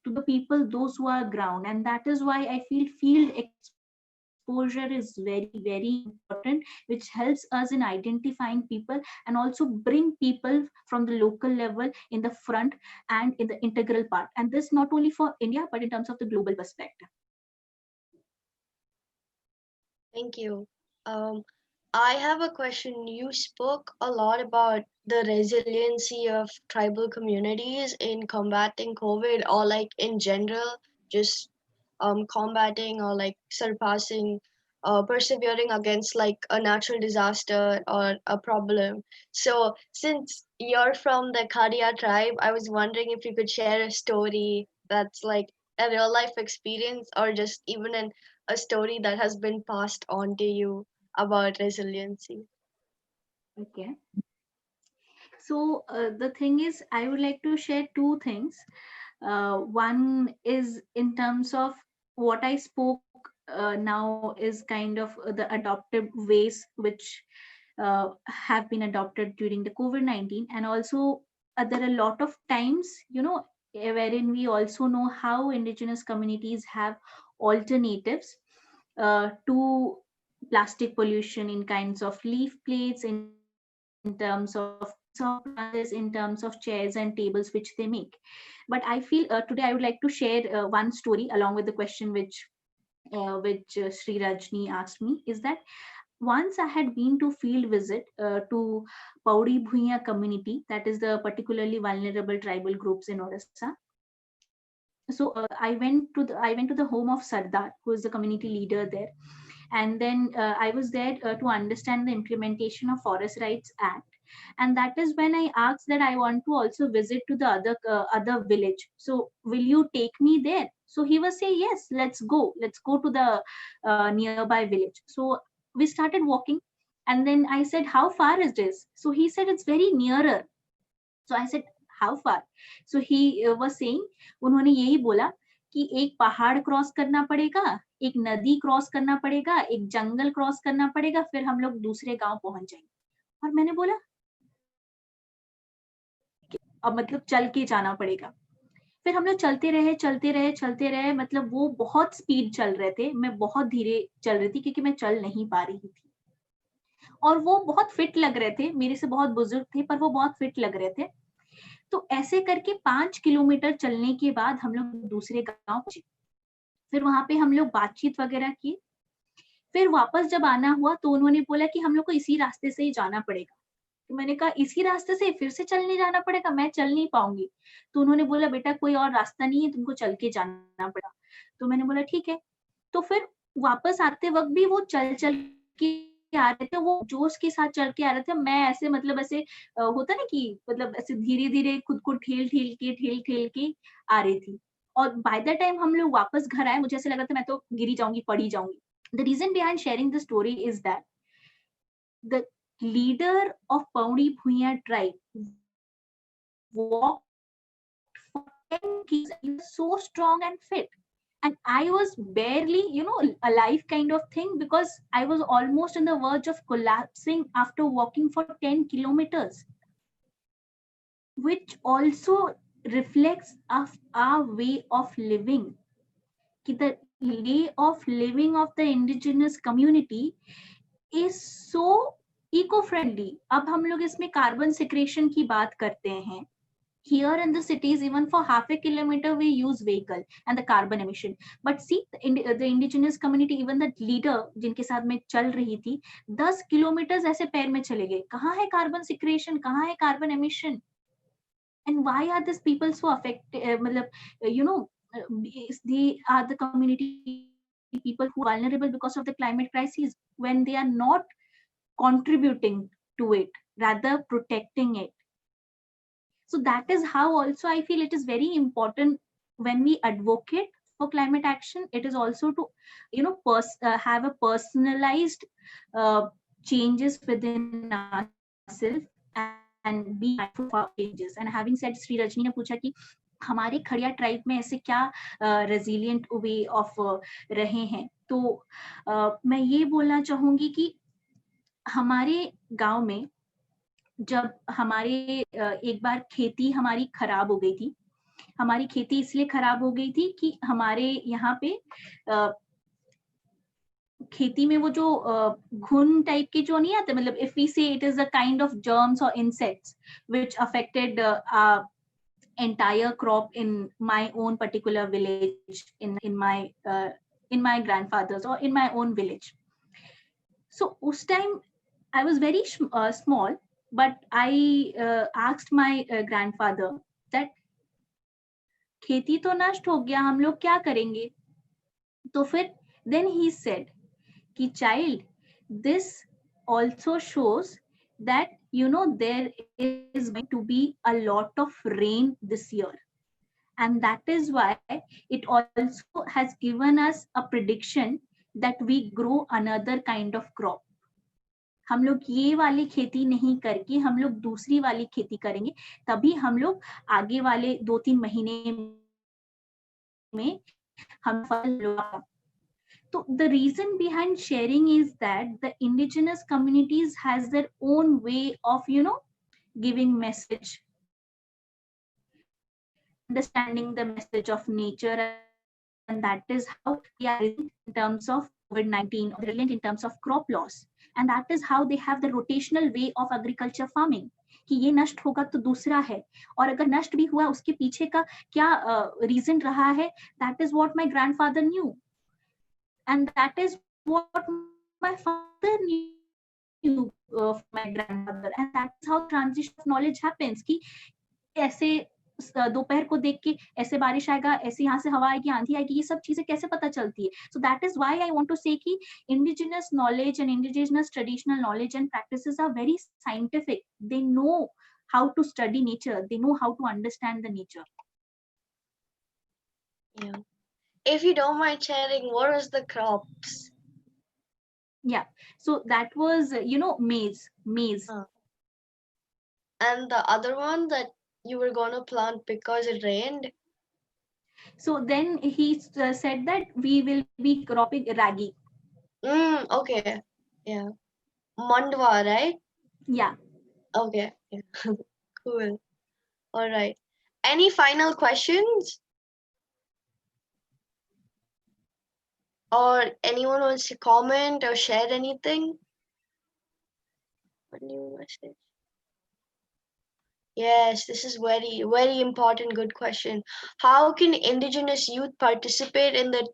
Speaker 3: to the people, those who are ground. And that is why I feel field exposure is very, very important, which helps us in identifying people and also bring people from the local level in the front and in the integral part. And this not only for India, but in terms of the global perspective.
Speaker 1: Thank you. Um, I have a question. You spoke a lot about the resiliency of tribal communities in combating COVID, or like in general, just combating or like surpassing, persevering against like a natural disaster or a problem. So, since you're from the Khadia tribe, I was wondering if you could share a story that's like a real life experience, or just even a story that has been passed on to you about resiliency.
Speaker 3: Okay. So the thing is, I would like to share two things. One is in terms of what I spoke now is kind of the adoptive ways which have been adopted during the COVID-19. And also there are a lot of times, wherein we also know how indigenous communities have alternatives to plastic pollution in kinds of leaf plates, in terms of branches, in terms of chairs and tables which they make. But I feel today I would like to share one story along with the question which Sri Rajni asked me, is that once I had been to field visit to Paudi Bhuiya community, that is the particularly vulnerable tribal groups in Orissa. So I went to the home of Sardar, who is the community leader there, and then I was there to understand the implementation of Forest Rights Act. And that is when I asked that I want to also visit to the other village. So will you take me there? So he was saying, yes, let's go to the nearby village. So we started walking, and then I said, how far is this? So he said, it's very nearer. So I said, how far? So he was saying, उन्होंने यही बोला कि एक पहाड़ cross करना पड़ेगा, एक नदी क्रॉस करना पड़ेगा, एक जंगल क्रॉस करना पड़ेगा, फिर हम लोग दूसरे गांव पहुंच जाएंगे। और मैंने बोला अब मतलब चल के जाना पड़ेगा। फिर हम लोग चलते रहे, मतलब वो बहुत स्पीड चल रहे थे, मैं बहुत धीरे चल रही थी क्योंकि मैं चल नहीं पा रही थी। और वो बहुत फिट लग रहे थे, मेरे से बहुत बुजुर्ग थे, पर वो बहुत फिट लग रहे थे। तो ऐसे करके 5 किलोमीटर चलने के बाद हम लोग दूसरे गांव पहुंचे। फिर वहां पे हम लोग बातचीत वगैरह की। फिर वापस जब आना हुआ तो उन्होंने बोला कि हम लोग को इसी रास्ते से ही जाना पड़ेगा। तो मैंने कहा इसी रास्ते से फिर से चलने जाना पड़ेगा, मैं चल नहीं पाऊंगी। तो उन्होंने बोला बेटा कोई और रास्ता नहीं है, तुमको चल के जाना पड़ेगा। तो मैंने बोला ठीक है। तो फिर वापस आते वक्त भी वो चल चल के आ रहे थे, वो जोश के साथ चल के आ रहे थे। मैं ऐसे मतलब ऐसे होता ना कि मतलब ऐसे धीरे धीरे खुद को ठेल के आ रही थी। और बाय द टाइम हम लोग वापस घर आए, मुझे ऐसे लगा था मैं तो गिरी जाऊंगी, पड़ी जाऊंगी। The reason behind sharing the story is that the leader of Paudi Bhuiya tribe walked for 10 kilometers and he was so strong and fit. And I was barely, alive kind of thing, because I was almost on the verge of collapsing after walking for 10 kilometers, which also reflects of our way of living. The way of living of the indigenous community is so eco-friendly. अब हम लोग इसमें carbon secretion की बात करते हैं. Here in the cities, even for half a kilometer, we use vehicle and the carbon emission. But see, the indigenous community, even the leader जिनके साथ मैं चल रही थी, 10 किलोमीटर ऐसे पैर में चले गए. कहाँ है कार्बन सिक्रेशन, कहाँ है carbon emission? And why are these people so affected? They are the community people who are vulnerable because of the climate crisis, when they are not contributing to it, rather protecting it. So that is how also I feel it is very important when we advocate for climate action. It is also to, have a personalized changes within ourselves and be mindful of our changes. And having said, Sri Rajni ने पूछा कि हमारे खड़िया tribe में ऐसे क्या resilient way of रहे हैं. तो मैं ये बोलना चाहूंगी कि हमारे गांव में जब हमारे एक बार खेती हमारी खराब हो गई थी। हमारी खेती इसलिए खराब हो गई थी कि हमारे यहाँ पे खेती में वो जो घुन टाइप के जो नहीं आते, मतलब इफ वी से it is a kind of germs और insects which affected entire crop in my own particular village, in my grandfather's or in my own village. So us time I was very small, but I asked my grandfather that खेती तो नष्ट हो गया, हम लोग क्या करेंगे? तो फिर then he said कि child, this also shows that there is going to be a lot of rain this year, and that is why it also has given us a prediction that we grow another kind of crop. हम लोग ये वाली खेती नहीं करके हम लोग दूसरी वाली खेती करेंगे, तभी हम लोग आगे वाले 2-3 महीने में हम फसल। So the reason behind sharing is that the indigenous communities has their own way of, giving message, understanding the message of nature, and that is how they are in terms of COVID-19 or resilient in terms of crop loss. And that is how they have the rotational way of agriculture farming. कि ये नष्ट होगा तो दूसरा है, और अगर नष्ट भी हुआ उसके पीछे का क्या रीजन रहा है, that is what my grandfather knew. And that is what my father knew from my grandmother, and that is how transition of knowledge happens कि ऐसे दोपहर को देख के ऐसे बारिश आएगा, ऐसे यहाँ से हवा आएगी, आंधी आएगी, ये सब चीजें कैसे पता चलती है? So that is why I want to say कि indigenous knowledge and indigenous traditional knowledge and practices are very scientific. They know how to study nature, they know how to understand the nature.
Speaker 1: Yeah. If you don't mind sharing, what was the crops?
Speaker 3: Yeah, so that was maize.
Speaker 1: And the other one that you were gonna plant because it rained?
Speaker 3: So then he said that we will be cropping ragi.
Speaker 1: Okay. Yeah. Mandwa, right?
Speaker 3: Yeah.
Speaker 1: Okay. Yeah. Cool. All right. Any final questions? Or anyone wants to comment or share anything? What new message? Yes, this is very, very important, good question. How can indigenous youth participate in the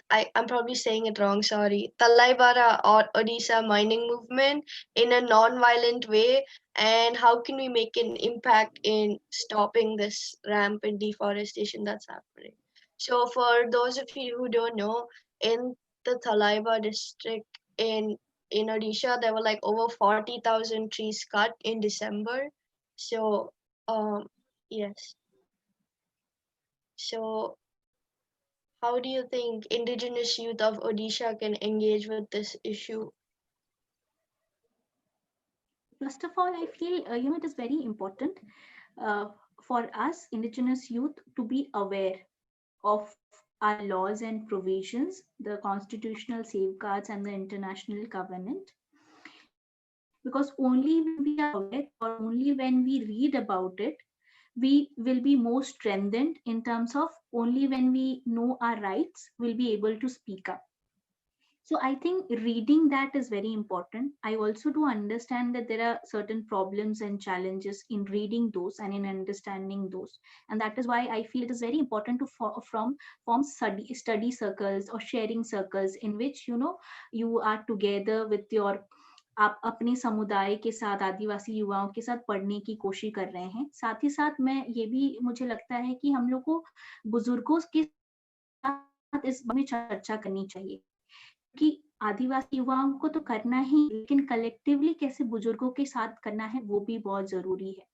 Speaker 1: I'm probably saying it wrong, sorry. Talaibara or Odisha mining movement in a non-violent way? And how can we make an impact in stopping this rampant deforestation that's happening? So for those of you who don't know, in the Thalaiba district in Odisha, there were like over 40,000 trees cut in December. So, yes. So, how do you think indigenous youth of Odisha can engage with this issue?
Speaker 3: First of all, I feel it is very important for us indigenous youth to be aware of our laws and provisions, the constitutional safeguards and the international covenant. Because only when we are aware or only when we read about it, we will be more strengthened in terms of only when we know our rights, we'll be able to speak up. So I think reading that is very important. I also do understand that there are certain problems and challenges in reading those and in understanding those. And that is why I feel it is very important to form study circles or sharing circles in which, you are together with your आप अपने समुदाय के साथ आदिवासी युवाओं के साथ पढ़ने की कोशिश कर रहे हैं। साथ ही साथ मैं ये भी मुझे लगता है कि हम लोग को बुजुर्गों के साथ इस बारे में चर्चा करनी चाहिए कि आदिवासी युवाओं को तो करना ही, लेकिन कलेक्टिवली कैसे बुजुर्गों के साथ करना है वो भी बहुत जरूरी है।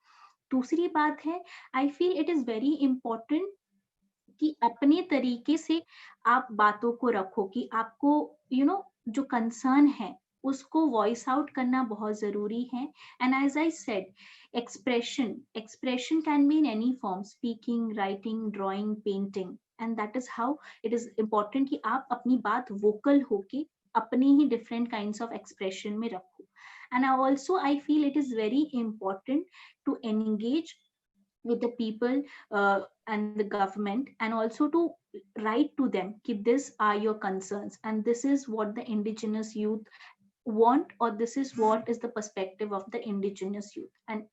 Speaker 3: दूसरी बात है, I feel it is very important कि अपने तरीके से आप बातों को रखो कि आपको जो कंसर्न है उसको वॉइस आउट करना बहुत जरूरी है। And as I said, expression can be in any form, speaking, writing, drawing, painting, and that is how it is important कि आप अपनी बात vocal होके अपने ही different kinds of expression में रखो. And I feel it is very important to engage with the people and the government, and also to write to them that these are your concerns and this is what the indigenous youth want, or this is what is the perspective of the indigenous youth. And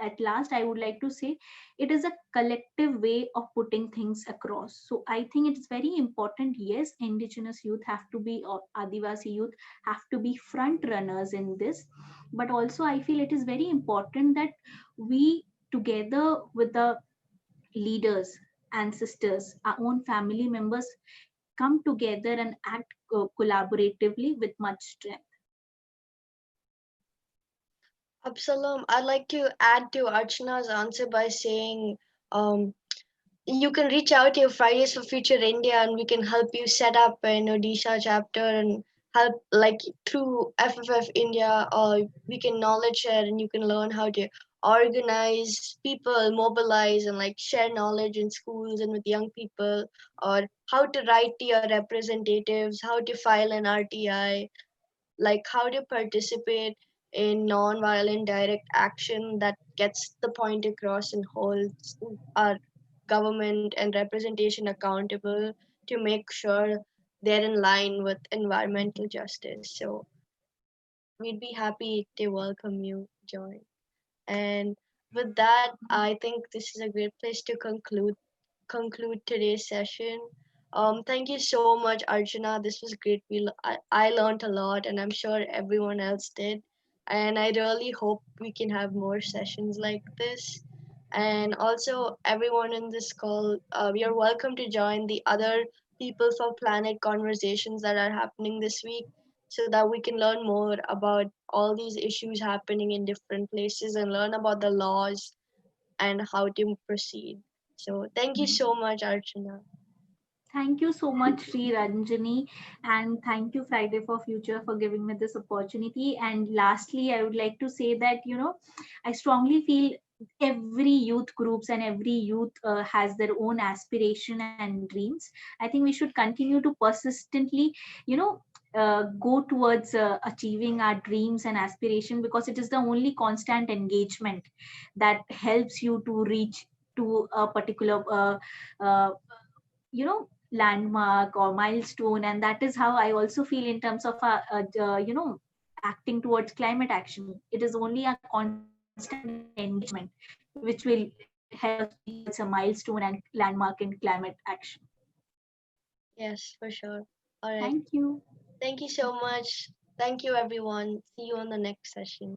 Speaker 3: at last I would like to say it is a collective way of putting things across. So I think it's very important. Yes, indigenous youth have to be, or adivasi youth have to be front runners in this, but also I feel it is very important that we, together with the leaders, ancestors, our own family members, come together and act collaboratively with much strength.
Speaker 1: Absalom, I'd like to add to Archana's answer by saying um, you can reach out to Fridays for Future India and we can help you set up an Odisha chapter and help like through FFF India, or we can knowledge share and you can learn how to organize people, mobilize and like share knowledge in schools and with young people, or how to write to your representatives, how to file an RTI, like how to participate in non-violent direct action that gets the point across and holds our government and representation accountable to make sure they're in line with environmental justice. So we'd be happy to welcome you, join. And with that, I think this is a great place to conclude today's session. Thank you so much, Archana. This was great. I learned a lot, and I'm sure everyone else did. And I really hope we can have more sessions like this. And also, everyone in this call, you're welcome to join the other People for Planet conversations that are happening this week so that we can learn more about all these issues happening in different places and learn about the laws and how to proceed. So thank you so much, Archana.
Speaker 3: Thank you so much, Sri Ranjani, and thank you, Friday for Future, for giving me this opportunity. And lastly, I would like to say that, I strongly feel every youth groups and every youth has their own aspiration and dreams. I think we should continue to persistently, go towards achieving our dreams and aspiration, because it is the only constant engagement that helps you to reach to a particular landmark or milestone. And that is how I also feel in terms of acting towards climate action. It is only a constant engagement which will help us reach towards a milestone and landmark in climate action.
Speaker 1: Yes, for sure. All right.
Speaker 3: Thank you.
Speaker 1: Thank you so much. Thank you, everyone. See you on the next session.